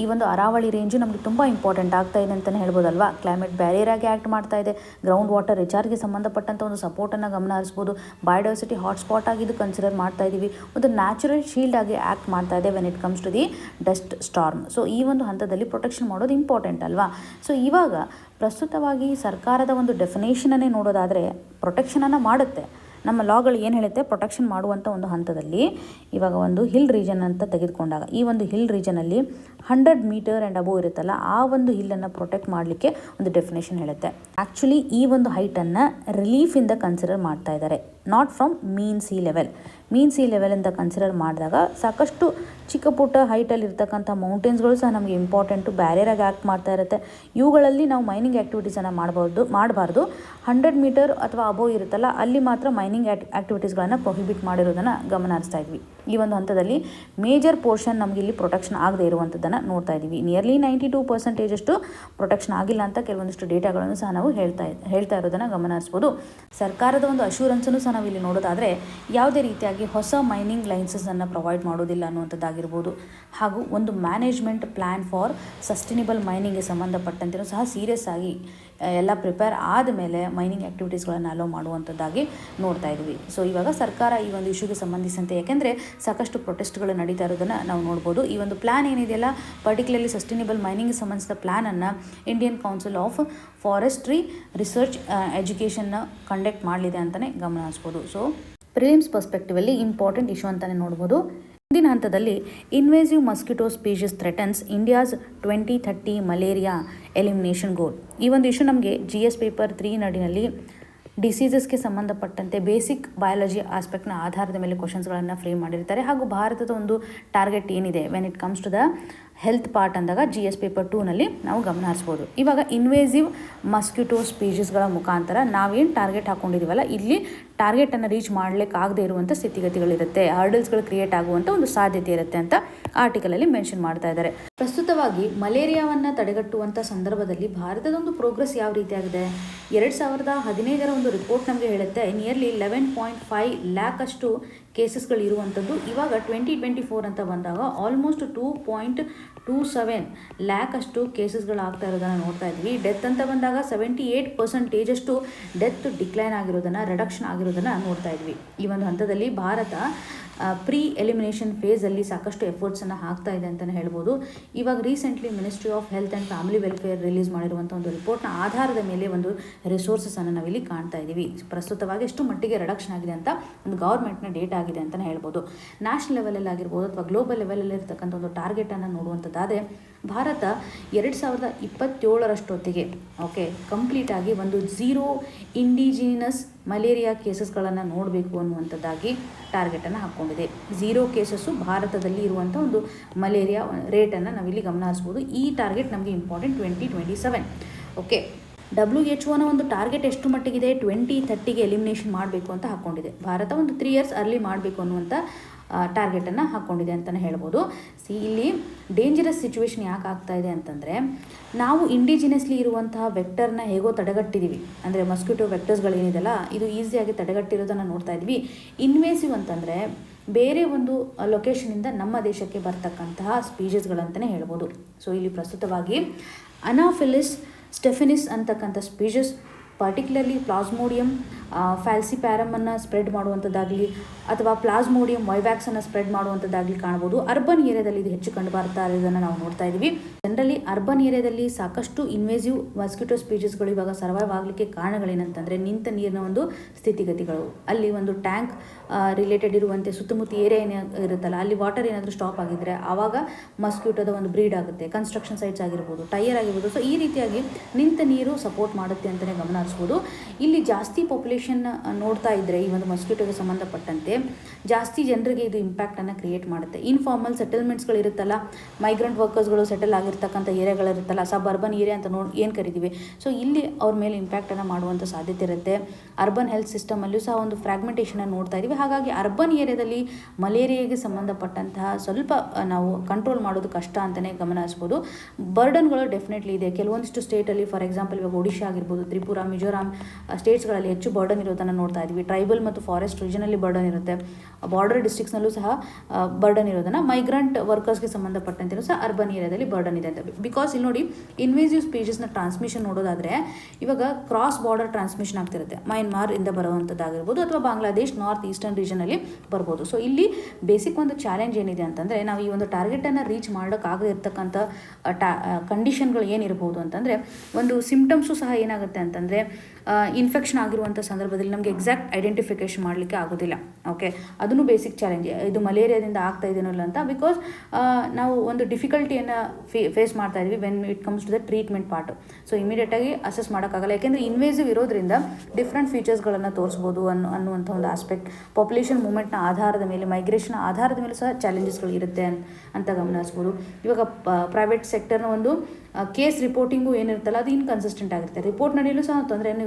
ಈ ಒಂದು ಅರಾವಳಿ ರೇಂಜು ನಮಗೆ ತುಂಬ ಇಂಪಾರ್ಟೆಂಟ್ ಆಗ್ತಾ ಇದೆ ಅಂತಲೇ ಹೇಳ್ಬೋದಲ್ವಾ. ಕ್ಲೈಮೇಟ್ ಬ್ಯಾರಿಯರ್ ಆಗಿ ಆ್ಯಕ್ಟ್ ಮಾಡ್ತಾ ಇದೆ, ಗ್ರೌಂಡ್ ವಾಟರ್ ರಿಚಾರ್ಜ್ಗೆ ಸಂಬಂಧಪಟ್ಟಂಥ ಒಂದು ಸಪೋರ್ಟನ್ನು ಗಮನ ಹರಿಸ್ಬೋದು, ಬಯೋಡೈವರ್ಸಿಟಿ ಹಾಟ್ಸ್ಪಾಟ್ ಆಗಿದ್ದು ಕನ್ಸಿಡರ್ ಮಾಡ್ತಾ ಇದ್ದೀವಿ, ಒಂದು ನ್ಯಾಚುರಲ್ ಶೀಲ್ಡ್ ಆಗಿ ಆ್ಯಕ್ಟ್ ಮಾಡ್ತಾ ಇದೆ when it comes to the dust storm. So ಈ ಒಂದು ಹಂತದಲ್ಲಿ ಪ್ರೊಟೆಕ್ಷನ್ ಮಾಡೋದು ಇಂಪಾರ್ಟೆಂಟ್ ಅಲ್ವಾ. ಸೊ ಇವಾಗ ಪ್ರಸ್ತುತವಾಗಿ ಸರ್ಕಾರದ ಒಂದು ಡೆಫಿನೇಷನನ್ನೇ ನೋಡೋದಾದರೆ ಪ್ರೊಟೆಕ್ಷನನ್ನು ಮಾಡುತ್ತೆ, ನಮ್ಮ ಲಾಗಳು ಏನು ಹೇಳುತ್ತೆ, ಪ್ರೊಟೆಕ್ಷನ್ ಮಾಡುವಂಥ ಒಂದು ಹಂತದಲ್ಲಿ ಇವಾಗ ಒಂದು ಹಿಲ್ ರೀಜನ್ ಅಂತ ತೆಗೆದುಕೊಂಡಾಗ ಈ ಒಂದು ಹಿಲ್ ರೀಜನಲ್ಲಿ 100 ಮೀಟರ್ ಆ್ಯಂಡ್ ಅಬೋವ್ ಇರುತ್ತಲ್ಲ, ಆ ಒಂದು ಹಿಲ್ಲನ್ನು ಪ್ರೊಟೆಕ್ಟ್ ಮಾಡಲಿಕ್ಕೆ ಒಂದು ಡೆಫಿನೇಷನ್ ಹೇಳುತ್ತೆ. ಆ್ಯಕ್ಚುಲಿ ಈ ಒಂದು ಹೈಟನ್ನು ರಿಲೀಫಿಂದ ಕನ್ಸಿಡರ್ ಮಾಡ್ತಾ ಇದ್ದಾರೆ, not from mean sea level. Mean sea ಲೆವೆಲಿಂದ ಕನ್ಸಿಡರ್ ಮಾಡಿದಾಗ ಸಾಕಷ್ಟು ಚಿಕ್ಕ ಪುಟ್ಟ ಹೈಟಲ್ಲಿ ಇರ್ತಕ್ಕಂಥ ಮೌಂಟೇನ್ಸ್ಗಳು ಸಹ ನಮಗೆ ಇಂಪಾರ್ಟೆಂಟು, ಬ್ಯಾರಿಯರಾಗಿ ಆ್ಯಕ್ಟ್ ಮಾಡ್ತಾ ಇರುತ್ತೆ. ಇವುಗಳಲ್ಲಿ ನಾವು ಮೈನಿಂಗ್ ಆ್ಯಕ್ಟಿವಿಟೀಸನ್ನು ಮಾಡಬಾರ್ದು. 100 ಮೀಟರ್ ಅಥವಾ ಅಬೋವ್ ಇರುತ್ತಲ್ಲ, ಅಲ್ಲಿ ಮಾತ್ರ ಮೈನಿಂಗ್ ಆ್ಯಕ್ಟಿವಿಟೀಸ್ಗಳನ್ನು ಪ್ರೊಹಿಬಿಟ್ ಮಾಡಿರೋದನ್ನು ಗಮನ ಹರಿಸ್ತಾ ಇದ್ವಿ. ಈ ಒಂದು ಹಂತದಲ್ಲಿ ಮೇಜರ್ ಪೋರ್ಷನ್ ನಮಗೆ ಇಲ್ಲಿ ಪ್ರೊಟೆಕ್ಷನ್ ಆಗದೆ ಇರುವಂಥದ್ದನ್ನು ನೋಡ್ತಾ ಇದ್ದೀವಿ. ನಿಯರ್ಲಿ 92% ಅಷ್ಟು ಪ್ರೊಟೆಕ್ಷನ್ ಆಗಿಲ್ಲ ಅಂತ ಕೆಲವೊಂದಿಷ್ಟು ಡೇಟಾಗಳನ್ನು ಸಹ ನಾವು ಹೇಳ್ತಾ ಇರೋದನ್ನು ಗಮನ ಹರಿಸ್ಬೋದು. ಸರ್ಕಾರದ ಒಂದು ಅಶ್ಯೂರೆನ್ಸನ್ನು ಸಹ ನಾವು ಇಲ್ಲಿ ನೋಡೋದಾದರೆ ಯಾವುದೇ ರೀತಿಯಾಗಿ ಹೊಸ ಮೈನಿಂಗ್ ಲೈನ್ಸನ್ನು ಪ್ರೊವೈಡ್ ಮಾಡೋದಿಲ್ಲ ಅನ್ನುವಂಥದ್ದಾಗಿರ್ಬೋದು, ಹಾಗೂ ಒಂದು ಮ್ಯಾನೇಜ್ಮೆಂಟ್ ಪ್ಲ್ಯಾನ್ ಫಾರ್ ಸಸ್ಟೈನಬಲ್ ಮೈನಿಂಗ್ಗೆ ಸಂಬಂಧಪಟ್ಟಂತೆಯೂ ಸಹ ಸೀರಿಯಸ್ ಆಗಿ ಎಲ್ಲ ಪ್ರಿಪೇರ್ ಆದಮೇಲೆ ಮೈನಿಂಗ್ ಆ್ಯಕ್ಟಿವಿಟೀಸ್ಗಳನ್ನು ಅಲೋ ಮಾಡುವಂಥದ್ದಾಗಿ ನೋಡ್ತಾ ಇದ್ವಿ. ಸೊ ಇವಾಗ ಸರ್ಕಾರ ಈ ಒಂದು ಇಶ್ಯೂಗೆ ಸಂಬಂಧಿಸಿದಂತೆ, ಯಾಕೆಂದರೆ ಸಾಕಷ್ಟು ಪ್ರೊಟೆಸ್ಟ್ಗಳು ನಡೀತಾ ಇರೋದನ್ನು ನಾವು ನೋಡ್ಬೋದು. ಈ ಒಂದು ಪ್ಲ್ಯಾನ್ ಏನಿದೆಯಲ್ಲ, ಪರ್ಟಿಕ್ಯುಲರ್ಲಿ ಸಸ್ಟೈನಬಲ್ ಮೈನಿಂಗ್ಗೆ ಸಂಬಂಧಿಸಿದ ಪ್ಲ್ಯಾನನ್ನು Indian council of forestry research ಎಜುಕೇಷನ್ನ ಕಂಡಕ್ಟ್ ಮಾಡಲಿದೆ ಅಂತಲೇ ಗಮನ ಹರಿಸ್ಬೋದು. ಸೊ ಪ್ರಿಲಿಮ್ಸ್ ಪರ್ಸ್ಪೆಕ್ಟಿವಲ್ಲಿ ಇಂಪಾರ್ಟೆಂಟ್ ಇಶ್ಯೂ ಅಂತಲೇ ನೋಡ್ಬೋದು. ಮುಂದಿನ ಹಂತದಲ್ಲಿ invasive mosquito species threatens India's 2030 malaria elimination goal. ಈ ಒಂದು ಇಶ್ಯೂ ನಮಗೆ GS ಪೇಪರ್ 3 ನಡಿನಲ್ಲಿ ಡಿಸೀಸಸ್ಗೆ ಸಂಬಂಧಪಟ್ಟಂತೆ ಬೇಸಿಕ್ ಬಯಾಲಜಿ ಆಸ್ಪೆಕ್ಟ್ನ ಆಧಾರದ ಮೇಲೆ ಕ್ವಶನ್ಸ್ಗಳನ್ನು ಫ್ರೇಮ್ ಮಾಡಿರ್ತಾರೆ. ಹಾಗೂ ಭಾರತದ ಒಂದು ಟಾರ್ಗೆಟ್ ಏನಿದೆ when it comes to the health part ಅಂದಾಗ GS ಪೇಪರ್ 2ನಲ್ಲಿ ನಾವು ಗಮನ ಹರಿಸ್ಬೋದು. ಇವಾಗ ಇನ್ವೇಸಿವ್ ಮಸ್ಕಿಟೋ ಸ್ಪೀಷೀಸ್ಗಳ ಮುಖಾಂತರ ನಾವೇನು ಟಾರ್ಗೆಟ್ ಹಾಕ್ಕೊಂಡಿದ್ದೀವಲ್ಲ, ಇಲ್ಲಿ ಟಾರ್ಗೆಟನ್ನು ರೀಚ್ ಮಾಡಲಿಕ್ಕಾಗದೇ ಇರುವಂಥ ಸ್ಥಿತಿಗತಿಗಳಿರುತ್ತೆ, ಹರ್ಡಲ್ಸ್ಗಳು ಕ್ರಿಯೇಟ್ ಆಗುವಂಥ ಒಂದು ಸಾಧ್ಯತೆ ಇರುತ್ತೆ ಅಂತ ಆರ್ಟಿಕಲಲ್ಲಿ ಮೆನ್ಷನ್ ಮಾಡ್ತಾ ಇದ್ದಾರೆ. ಪ್ರಸ್ತುತವಾಗಿ ಮಲೇರಿಯಾವನ್ನು ತಡೆಗಟ್ಟುವಂಥ ಸಂದರ್ಭದಲ್ಲಿ ಭಾರತದ ಒಂದು ಪ್ರೋಗ್ರೆಸ್ ಯಾವ ರೀತಿಯಾಗಿದೆ, 2015ರ ಒಂದು ರಿಪೋರ್ಟ್ ನಮಗೆ ಹೇಳುತ್ತೆ ನಿಯರ್ಲಿ 11.5 ಲ್ಯಾಕ್ ಅಷ್ಟು ಕೇಸಸ್ಗಳು ಇರುವಂಥದ್ದು. ಇವಾಗ 2024 ಅಂತ ಬಂದಾಗ ಆಲ್ಮೋಸ್ಟ್ 2.27 ಲ್ಯಾಕ್ ಅಷ್ಟು ಕೇಸಸ್ಗಳಾಗ್ತಾ ಇರೋದನ್ನು ನೋಡ್ತಾ ಇದ್ವಿ. ಡೆತ್ ಅಂತ ಬಂದಾಗ 78% ಅಷ್ಟು ಡೆತ್ ಡಿಕ್ಲೈನ್ ಆಗಿರೋದನ್ನು, ರಿಡಕ್ಷನ್ ಆಗಿರೋದನ್ನು ನೋಡ್ತಾ ಇದ್ವಿ. ಈ ಒಂದು ಹಂತದಲ್ಲಿ ಭಾರತ ಪ್ರೀ ಎಲಿಮಿನೇಷನ್ ಫೇಸಲ್ಲಿ ಸಾಕಷ್ಟು ಎಫರ್ಟ್ಸನ್ನು ಹಾಕ್ತಾ ಇದೆ ಅಂತಲೇ ಹೇಳ್ಬೋದು. ಇವಾಗ recently ministry of health and family welfare release ಮಾಡಿರುವಂಥ ಒಂದು ರಿಪೋರ್ಟ್ನ ಆಧಾರದ ಮೇಲೆ ಒಂದು ರಿಸೋರ್ಸಸನ್ನು ನಾವಿಲ್ಲಿ ಕಾಣ್ತಾ ಇದ್ದೀವಿ. ಪ್ರಸ್ತುತವಾಗಿ ಎಷ್ಟು ಮಟ್ಟಿಗೆ ರಿಡಕ್ಷನ್ ಆಗಿದೆ ಅಂತ ಒಂದು ಗೌರ್ಮೆಂಟ್ನ ಡೇಟಾ ಆಗಿದೆ ಅಂತಲೇ ಹೇಳ್ಬೋದು. ನ್ಯಾಷನಲ್ ಲೆವೆಲಲ್ಲಿ ಆಗಿರ್ಬೋದು ಅಥವಾ ಗ್ಲೋಬಲ್ ಲೆವೆಲಲ್ಲಿ ಇರ್ತಕ್ಕಂಥ ಒಂದು ಟಾರ್ಗೆಟನ್ನು ನೋಡುವಂಥದ್ದಾದರೆ ಭಾರತ 2027ರಷ್ಟೊತ್ತಿಗೆ ಕಂಪ್ಲೀಟಾಗಿ ಒಂದು 0 ಇಂಡಿಜಿನಸ್ ಮಲೇರಿಯಾ ಕೇಸಸ್ಗಳನ್ನು ನೋಡಬೇಕು ಅನ್ನುವಂಥದ್ದಾಗಿ ಟಾರ್ಗೆಟನ್ನು ಹಾಕ್ಕೊಂಡಿದೆ. 0 ಕೇಸಸ್ಸು ಭಾರತದಲ್ಲಿ ಇರುವಂಥ ಒಂದು ಮಲೇರಿಯಾ ರೇಟನ್ನು ನಾವಿಲ್ಲಿ ಗಮನ ಹರಿಸ್ಬೋದು. ಈ ಟಾರ್ಗೆಟ್ ನಮಗೆ ಇಂಪಾರ್ಟೆಂಟ್ 2027. WHO ಒಂದು ಟಾರ್ಗೆಟ್ ಎಷ್ಟು ಮಟ್ಟಿಗಿದೆ, 2030ಗೆ ಎಲಿಮಿನೇಷನ್ ಮಾಡಬೇಕು ಅಂತ ಹಾಕ್ಕೊಂಡಿದೆ. ಭಾರತ ಒಂದು 3 years ಅರ್ಲಿ ಮಾಡಬೇಕು ಅನ್ನುವಂಥ ಟಾರ್ಗೆಟನ್ನು ಹಾಕ್ಕೊಂಡಿದೆ ಅಂತಲೇ ಹೇಳ್ಬೋದು. ಇಲ್ಲಿ ಡೇಂಜರಸ್ ಸಿಚುವೇಶನ್ ಯಾಕೆ ಆಗ್ತಾ ಇದೆ ಅಂತಂದರೆ, ನಾವು ಇಂಡಿಜಿನಸ್ಲಿ ಇರುವಂತಹ ವೆಕ್ಟರ್ನ ಹೇಗೋ ತಡೆಗಟ್ಟಿದ್ದೀವಿ, ಅಂದರೆ ಮಸ್ಕಿಟೋ ವೆಕ್ಟರ್ಸ್ಗಳೇನಿದೆಯಲ್ಲ ಇದು ಈಸಿಯಾಗಿ ತಡೆಗಟ್ಟಿರೋದನ್ನು ನೋಡ್ತಾ ಇದ್ವಿ. ಇನ್ವೇಸಿವ್ ಅಂತಂದರೆ ಬೇರೆ ಒಂದು ಲೊಕೇಶನಿಂದ ನಮ್ಮ ದೇಶಕ್ಕೆ ಬರ್ತಕ್ಕಂತಹ ಸ್ಪೀಷೀಸ್ಗಳಂತಲೇ ಹೇಳ್ಬೋದು. ಸೊ ಇಲ್ಲಿ ಪ್ರಸ್ತುತವಾಗಿ ಅನಾಫಿಲಿಸ್ ಸ್ಟೆಫಿನಿಸ್ ಅಂತಕ್ಕಂಥ ಸ್ಪೀಷೀಸ್, ಪರ್ಟಿಕ್ಯುಲರ್ಲಿ ಪ್ಲಾಸ್ಮೋಡಿಯಂ ಫ್ಯಾಲ್ಸಿಪ್ಯಾರಮನ್ನು ಸ್ಪ್ರೆಡ್ ಮಾಡುವಂಥದ್ದಾಗಲಿ ಅಥವಾ ಪ್ಲಾಸ್ಮೋಡಿಯಂ ವೈವ್ಯಾಕ್ಸನ್ನು ಸ್ಪ್ರೆಡ್ ಮಾಡುವಂಥದ್ದಾಗಲಿ ಕಾಣ್ಬೋದು. ಅರ್ಬನ್ ಏರಿಯಾದಲ್ಲಿ ಇದು ಹೆಚ್ಚು ಕಂಡು ಬರ್ತಾ ಇರೋದನ್ನು ನಾವು ನೋಡ್ತಾ ಇದ್ದೀವಿ. ಜನರಲಿ ಅರ್ಬನ್ ಏರಿಯಾದಲ್ಲಿ ಸಾಕಷ್ಟು ಇನ್ವೇಸಿವ್ ಮಸ್ಕಿಟೋ ಸ್ಪೀಷೀಸ್ಗಳು ಇವಾಗ ಸರ್ವೈವ್ ಆಗಲಿಕ್ಕೆ ಕಾರಣಗಳೇನಂತಂದರೆ ನಿಂತ ನೀರಿನ ಒಂದು ಸ್ಥಿತಿಗತಿಗಳು, ಅಲ್ಲಿ ಒಂದು ಟ್ಯಾಂಕ್ ರಿಲೇಟೆಡ್ ಇರುವಂತೆ ಸುತ್ತಮುತ್ತ ಏರಿಯಾ ಇರುತ್ತಲ್ಲ, ಅಲ್ಲಿ ವಾಟರ್ ಏನಾದರೂ ಸ್ಟಾಪ್ ಆಗಿದ್ದರೆ ಆವಾಗ ಮಸ್ಕಿಟೋದ ಒಂದು ಬ್ರೀಡ್ ಆಗುತ್ತೆ. ಕನ್ಸ್ಟ್ರಕ್ಷನ್ ಸೈಟ್ಸ್ ಆಗಿರ್ಬೋದು, ಟೈರ್ ಆಗಿರ್ಬೋದು. ಸೊ ಈ ರೀತಿಯಾಗಿ ನಿಂತ ನೀರು ಸಪೋರ್ಟ್ ಮಾಡುತ್ತೆ ಅಂತಲೇ ಗಮನ ಹರಿಸ್ಬೋದು. ಇಲ್ಲಿ ಜಾಸ್ತಿ ಪಾಪ್ಯುಲೇಷನ್ ನೋಡ್ತಾ ಇದ್ದರೆ ಈ ಒಂದು ಮಸ್ಕಿಟೋಗೆ ಸಂಬಂಧಪಟ್ಟಂತೆ ಜಾಸ್ತಿ ಜನರಿಗೆ ಇದು ಇಂಪ್ಯಾಕ್ಟನ್ನು ಕ್ರಿಯೇಟ್ ಮಾಡುತ್ತೆ. ಇನ್ಫಾರ್ಮಲ್ ಸೆಟಲ್ಮೆಂಟ್ಸ್ಗಳು ಇರುತ್ತಲ್ಲ, ಮೈಗ್ರೆಂಟ್ ವರ್ಕರ್ಸ್ಗಳು ಸೆಟಲ್ ಆಗಿರ್ತಕ್ಕಂಥ ಏರಿಯಾಗಳಿರುತ್ತಲ್ಲ, ಸಬ್ ಅರ್ಬನ್ ಏರಿಯಾ ಅಂತ ಏನು ಕರಿತೀವಿ. ಸೊ ಇಲ್ಲಿ ಅವ್ರ ಮೇಲೆ ಇಂಪ್ಯಾಕ್ಟನ್ನು ಮಾಡುವಂಥ ಸಾಧ್ಯತೆ ಇರುತ್ತೆ. ಅರ್ಬನ್ ಹೆಲ್ತ್ ಸಿಸ್ಟಮಲ್ಲೂ ಸಹ ಒಂದು ಫ್ರಾಗ್ಮೆಂಟೇಷನನ್ನು ನೋಡ್ತಾ ಇದ್ದೀವಿ. ಹಾಗಾಗಿ ಅರ್ಬನ್ ಏರಿಯಾದಲ್ಲಿ ಮಲೇರಿಯಾಗೆ ಸಂಬಂಧಪಟ್ಟಂತಹ ಸ್ವಲ್ಪ ನಾವು ಕಂಟ್ರೋಲ್ ಮಾಡೋದು ಕಷ್ಟ ಅಂತಲೇ ಗಮನ ಹರಿಸ್ಬೋದು. ಬರ್ಡನ್ಗಳು ಡೆಫಿನೆಟ್ಲಿ ಇದೆ ಕೆಲವೊಂದಿಷ್ಟು ಸ್ಟೇಟಲ್ಲಿ. ಫಾರ್ ಎಕ್ಸಾಂಪಲ್ ಇವಾಗ ಒಡಿಶಾ ಆಗಿರ್ಬೋದು, ತ್ರಿಪುರ, ಮಿಜೋರಾಂ ಸ್ಟೇಟ್ಸ್ಗಳಲ್ಲಿ ಹೆಚ್ಚು ಬರ್ಡನ್ ಇರೋದನ್ನು ನೋಡ್ತಾ ಇದ್ವಿ. ಟ್ರೈಬಲ್ ಮತ್ತು ಫಾರೆಸ್ಟ್ ರೀಜನಲ್ಲಿ ಬರ್ಡನ್ ಇರುತ್ತೆ. ಬಾರ್ಡರ್ ಡಿಸ್ಟ್ರಿಕ್ಸ್ನಲ್ಲೂ ಸಹ ಬರ್ಡನ್ ಇರೋದನ್ನು, ಮೈಗ್ರೆಂಟ್ ವರ್ಕರ್ಸ್ಗೆ ಸಂಬಂಧಪಟ್ಟಂತೆಯೂ ಸಹ ಅರ್ಬನ್ ಏರಿಯಾದಲ್ಲಿ ಬರ್ಡನ್ ಇದೆ ಅಂತ. ಬಿಕಾಸ್ ಇಲ್ಲಿ ನೋಡಿ, ಇನ್ವೇಸಿವ್ ಸ್ಪೀಷೀಸ್ನ ಟ್ರಾನ್ಸ್ಮಿಷನ್ ನೋಡೋದಾದರೆ ಇವಾಗ ಕ್ರಾಸ್ ಬಾರ್ಡರ್ ಟ್ರಾನ್ಸ್ಮಿಷನ್ ಆಗ್ತಿರುತ್ತೆ. ಮಯನ್ಮಾರ್ ಇಂದ ಬರುವಂಥದ್ದಾಗಿರ್ಬೋದು ಅಥವಾ ಬಾಂಗ್ಲಾದೇಶ್ ನಾರ್ತ್ ಈಸ್ಟರ್ನ್ ರೀಜನಲ್ಲಿ ಬರ್ಬೋದು. ಸೊ ಇಲ್ಲಿ ಬೇಸಿಕ್ ಒಂದು ಚಾಲೆಂಜ್ ಏನಿದೆ ಅಂತಂದರೆ, ನಾವು ಈ ಒಂದು ಟಾರ್ಗೆಟನ್ನು ರೀಚ್ ಮಾಡೋಕ್ಕಾಗದೇ ಇರ್ತಕ್ಕಂಥ ಕಂಡೀಷನ್ಗಳು ಏನಿರ್ಬೋದು ಅಂತಂದರೆ, ಒಂದು ಸಿಂಪ್ಟಮ್ಸು ಸಹ ಏನಾಗುತ್ತೆ ಅಂತಂದರೆ ಇನ್ಫೆಕ್ಷನ್ ಆಗಿರುವಂಥ ಸಂದರ್ಭದಲ್ಲಿ ನಮಗೆ ಎಕ್ಸಾಕ್ಟ್ ಐಡೆಂಟಿಫಿಕೇಶನ್ ಮಾಡಲಿಕ್ಕೆ ಆಗೋದಿಲ್ಲ. ಓಕೆ, ಅದನ್ನು ಬೇಸಿಕ್ ಚಾಲೆಂಜ್. ಇದು ಮಲೇರಿಯಾದಿಂದ ಆಗ್ತಾ ಇದೆಯಲ್ಲ ಅಂತ, ಬಿಕಾಸ್ ನಾವು ಒಂದು ಡಿಫಿಕಲ್ಟಿಯನ್ನು ಫೇಸ್ ಮಾಡ್ತಾ ಇದ್ವಿ when it comes to the treatment part. So ಇಮಿಡಿಯೇಟಾಗಿ ಅಸೆಸ್ ಮಾಡೋಕ್ಕಾಗಲ್ಲ, ಯಾಕೆಂದರೆ ಇನ್ವೇಸಿವ್ ಇರೋದ್ರಿಂದ ಡಿಫ್ರೆಂಟ್ ಫೀಚರ್ಸ್ಗಳನ್ನು ತೋರಿಸ್ಬೋದು ಅನ್ನುವಂಥ ಒಂದು ಆಸ್ಪೆಕ್ಟ್. ಪಾಪ್ಯುಲೇಷನ್ ಮೂವ್ಮೆಂಟ್ನ ಆಧಾರದ ಮೇಲೆ, ಮೈಗ್ರೇಷನ್ ಆಧಾರದ ಮೇಲೆ ಸಹ ಚಾಲೆಂಜಸ್ಗಳು ಇರುತ್ತೆ ಅಂತ ಗಮನಿಸ್ಬೋದು. ಇವಾಗ ಪ್ರೈವೇಟ್ ಸೆಕ್ಟರ್ನ ಒಂದು ಕೇಸ್ ರಿಪೋರ್ಟಿಂಗು ಏನಿರುತ್ತಲ್ಲ ಅದು ಇನ್ಕನ್ಸಿಸ್ಟೆಂಟ್ ಆಗಿರುತ್ತೆ. ರಿಪೋರ್ಟ್ ನಡೆಯಲು ಸಹ ತೊಂದರೆಯನ್ನು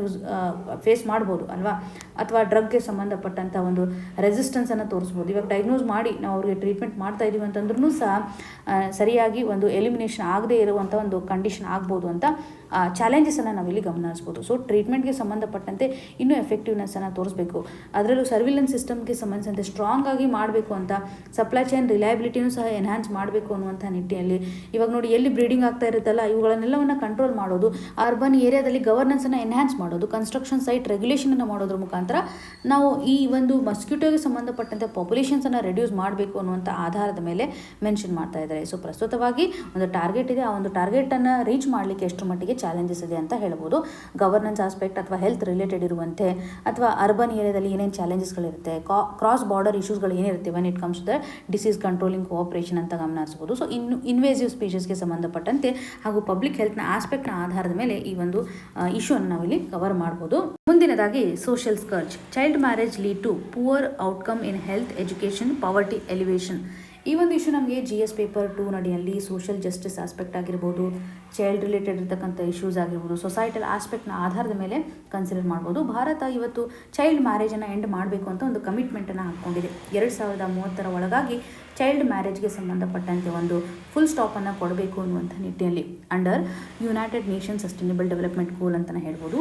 ಫೇಸ್ ಮಾಡ್ಬೋದು ಅಲ್ವಾ, ಅಥವಾ ಡ್ರಗ್ಗೆ ಸಂಬಂಧಪಟ್ಟಂಥ ಒಂದು ರೆಸಿಸ್ಟೆನ್ಸನ್ನು ತೋರಿಸ್ಬೋದು. ಇವಾಗ ಡಯಾಗ್ನೋಸ್ ಮಾಡಿ ನಾವು ಅವ್ರಿಗೆ ಟ್ರೀಟ್ಮೆಂಟ್ ಮಾಡ್ತಾ ಇದ್ದೀವಿ ಅಂತಂದ್ರೂ ಸಹ ಸರಿಯಾಗಿ ಒಂದು ಎಲಿಮಿನೇಷನ್ ಆಗದೇ ಇರುವಂಥ ಒಂದು ಕಂಡೀಷನ್ ಆಗ್ಬೋದು ಅಂತ ಚಾಲೆಂಜಸನ್ನು ನಾವಿಲ್ಲಿ ಗಮನಿಸ್ಬೋದು. ಸೊ ಟ್ರೀಟ್ಮೆಂಟ್ಗೆ ಸಂಬಂಧಪಟ್ಟಂತೆ ಇನ್ನೂ ಎಫೆಕ್ಟಿವ್ನೆಸ್ಸನ್ನು ತೋರಿಸಬೇಕು. ಅದರಲ್ಲೂ ಸರ್ವಿಲೆನ್ಸ್ ಸಿಸ್ಟಮ್ಗೆ ಸಂಬಂಧಿಸಿದಂತೆ ಸ್ಟ್ರಾಂಗ್ ಆಗಿ ಮಾಡಬೇಕು ಅಂತ, ಸಪ್ಲೈ ಚೈನ್ ರಿಲಯಬಿಲಿಟಿನೂ ಸಹ ಎನ್ಹಾನ್ಸ್ ಮಾಡಬೇಕು ಅನ್ನುವಂಥ ನಿಟ್ಟಿನಲ್ಲಿ ಇವಾಗ ನೋಡಿ ಎಲ್ಲಿ ಬ್ರೀಡಿಂಗ್ ಆಗ್ತಾ ಇರುತ್ತಲ್ಲ ಇವುಗಳನ್ನೆಲ್ಲವನ್ನು ಕಂಟ್ರೋಲ್ ಮಾಡೋದು, ಅರ್ಬನ್ ಏರಿಯಾದಲ್ಲಿ ಗವರ್ನೆನ್ಸನ್ನು ಎನ್ಹಾನ್ಸ್ ಮಾಡೋದು, ಕನ್ಸ್ಟ್ರಕ್ಷನ್ ಸೈಟ್ ರೆಗ್ಯುಲೇಷನನ್ನು ಮಾಡೋದ್ರ ಮುಖಾಂತರ ನಾವು ಈ ಒಂದು ಮಸ್ಕಿಟೋಗೆ ಸಂಬಂಧಪಟ್ಟಂತೆ ಪಾಪ್ಯುಲೇಷನ್ಸನ್ನು ರೆಡ್ಯೂಸ್ ಮಾಡಬೇಕು ಅನ್ನುವಂಥ ಆಧಾರದ ಮೇಲೆ ಮೆನ್ಷನ್ ಮಾಡ್ತಾ ಇದ್ದಾರೆ. ಸೊ ಪ್ರಸ್ತುತವಾಗಿ ಒಂದು ಟಾರ್ಗೆಟ್ ಇದೆ, ಆ ಒಂದು ಟಾರ್ಗೆಟನ್ನು ರೀಚ್ ಮಾಡಲಿಕ್ಕೆ ಎಷ್ಟರ ಮಟ್ಟಿಗೆ ಚಾಲೆಂಜಸ್ ಇದೆ ಅಂತ ಹೇಳ್ಬೋದು. ಗವರ್ನೆನ್ಸ್ ಆಸ್ಪೆಕ್ಟ್ ಅಥವಾ ಹೆಲ್ತ್ ರಿಲೇಟೆಡ್ ಇರುವಂತೆ, ಅಥವಾ ಅರ್ಬನ್ ಏರಿಯಾದಲ್ಲಿ ಏನೇನು ಚಾಲೆಂಜಸ್ಗಳಿರುತ್ತೆ, ಕ್ರಾಸ್ ಬಾರ್ಡರ್ ಇಶ್ಯೂಸ್ಗಳು ಏನಿರುತ್ತೆ when it comes to the disease controlling cooperation ಅಂತ ಗಮನಿಸ್ಬೋದು. ಸೊ ಇನ್ವೇಸಿವ್ ಸ್ಪೀಷಸ್ಗೆ ಸಂಬಂಧಪಟ್ಟಂತೆ ಹಾಗೂ ಪಬ್ಲಿಕ್ ಹೆಲ್ತ್ನ ಆಸ್ಪೆಕ್ಟ್ನ ಆಧಾರದ ಮೇಲೆ ಈ ಒಂದು ಇಶ್ಯೂವನ್ನು ನಾವಿಲ್ಲಿ ಕವರ್ ಮಾಡ್ಬೋದು. ಮುಂದಿನದಾಗಿ social scourge. Child marriage lead to poor outcome in health, education, poverty alleviation. ಈ ಒಂದು ಇಶ್ಯೂ ನಮಗೆ GS ಪೇಪರ್ 2 ನಡಿಯಲ್ಲಿ ಸೋಷಿಯಲ್ ಜಸ್ಟಿಸ್ ಆಸ್ಪೆಕ್ಟ್ ಆಗಿರ್ಬೋದು, ಚೈಲ್ಡ್ ರಿಲೇಟೆಡ್ ಇರ್ತಕ್ಕಂಥ ಇಶ್ಯೂಸ್ ಆಗಿರ್ಬೋದು, ಸೊಸೈಟಲ್ ಆಸ್ಪೆಕ್ಟ್ನ ಆಧಾರದ ಮೇಲೆ ಕನ್ಸಿಡರ್ ಮಾಡ್ಬೋದು. ಭಾರತ ಇವತ್ತು ಚೈಲ್ಡ್ ಮ್ಯಾರೇಜನ್ನು ಎಂಡ್ ಮಾಡಬೇಕು ಅಂತ ಒಂದು ಕಮಿಟ್ಮೆಂಟನ್ನು ಹಾಕ್ಕೊಂಡಿದೆ. 2030 ಒಳಗಾಗಿ ಚೈಲ್ಡ್ ಮ್ಯಾರೇಜ್ಗೆ ಸಂಬಂಧಪಟ್ಟಂತೆ ಒಂದು ಫುಲ್ ಸ್ಟಾಪನ್ನು ಕೊಡಬೇಕು ಅನ್ನುವಂಥ ನಿಟ್ಟಿನಲ್ಲಿ under united nation sustainable development goal ಅಂತಲೇ ಹೇಳ್ಬೋದು.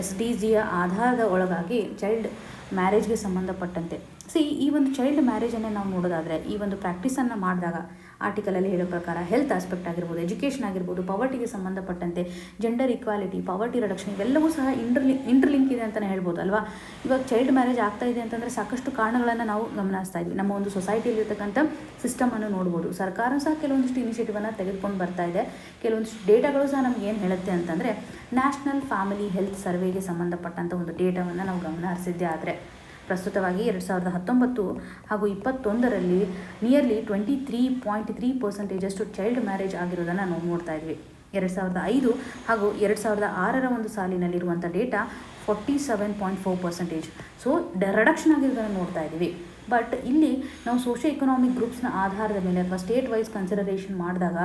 SDGಯ ಆಧಾರದ ಒಳಗಾಗಿ ಚೈಲ್ಡ್ ಮ್ಯಾರೇಜ್ಗೆ ಸಂಬಂಧಪಟ್ಟಂತೆ ಈ ಒಂದು ಚೈಲ್ಡ್ ಮ್ಯಾರೇಜನ್ನು ನಾವು ನೋಡೋದಾದರೆ, ಈ ಒಂದು ಪ್ರಾಕ್ಟೀಸನ್ನು ಮಾಡಿದಾಗ ಆರ್ಟಿಕಲಲ್ಲಿ ಹೇಳೋ ಪ್ರಕಾರ ಹೆಲ್ತ್ ಆಸ್ಪೆಕ್ಟ್ ಆಗಿರ್ಬೋದು, ಎಜುಕೇಷನ್ ಆಗಿರ್ಬೋದು, ಪವರ್ಟಿಗೆ ಸಂಬಂಧಪಟ್ಟಂತೆ ಜೆಂಡರ್ ಇಕ್ವಾಲಿಟಿ, ಪವರ್ಟಿ ರಿಡಕ್ಷನ್ ಇವೆಲ್ಲವೂ ಸಹ ಇಂಟರ್ಲಿಂಕ್ ಇದೆ ಅಂತಲೇ ಹೇಳ್ಬೋದು ಅಲ್ವಾ. ಇವಾಗ ಚೈಲ್ಡ್ ಮ್ಯಾರೇಜ್ ಆಗ್ತಾ ಇದೆ ಅಂತಂದರೆ ಸಾಕಷ್ಟು ಕಾರಣಗಳನ್ನು ನಾವು ಗಮನಿಸ್ತಾ ಇದ್ವಿ. ನಮ್ಮ ಒಂದು ಸೊಸೈಟಿಯಲ್ಲಿರ್ತಕ್ಕಂಥ ಸಿಸ್ಟಮನ್ನು ನೋಡ್ಬೋದು. ಸರ್ಕಾರ ಸಹ ಕೆಲವೊಂದಿಷ್ಟು ಇನಿಷಿಯೇಟಿವನ್ನು ತೆಗೆದುಕೊಂಡು ಬರ್ತಾ ಇದೆ. ಕೆಲವೊಂದಿಷ್ಟು ಡೇಟಾಗಳು ಸಹ ನಮ್ಗೆ ಏನು ಹೇಳುತ್ತೆ ಅಂತಂದರೆ, ನ್ಯಾಷನಲ್ ಫ್ಯಾಮಿಲಿ ಹೆಲ್ತ್ ಸರ್ವೆಗೆ ಸಂಬಂಧಪಟ್ಟಂಥ ಒಂದು ಡೇಟಾವನ್ನು ನಾವು ಗಮನ ಹರಿಸಿದ್ದೆ ಆದರೆ ಪ್ರಸ್ತುತವಾಗಿ 2019 ಹಾಗೂ 2021ರಲ್ಲಿ ನಿಯರ್ಲಿ 23.3% ಚೈಲ್ಡ್ ಮ್ಯಾರೇಜ್ ಆಗಿರೋದನ್ನು ನಾವು ನೋಡ್ತಾ ಇದ್ವಿ. 2005 ಹಾಗೂ 2006ರ ಒಂದು ಸಾಲಿನಲ್ಲಿರುವಂಥ ಡೇಟಾ 47.4%. ಸೊ ರಿಡಕ್ಷನ್ ಆಗಿರೋದನ್ನು ನೋಡ್ತಾ ಇದ್ದೀವಿ. ಬಟ್ ಇಲ್ಲಿ ನಾವು ಸೋಷಿಯೋ ಎಕನಾಮಿಕ್ ಗ್ರೂಪ್ಸ್ನ ಆಧಾರದ ಮೇಲೆ ಅಥವಾ ಸ್ಟೇಟ್ ವೈಸ್ ಕನ್ಸಿಡರೇಷನ್ ಮಾಡಿದಾಗ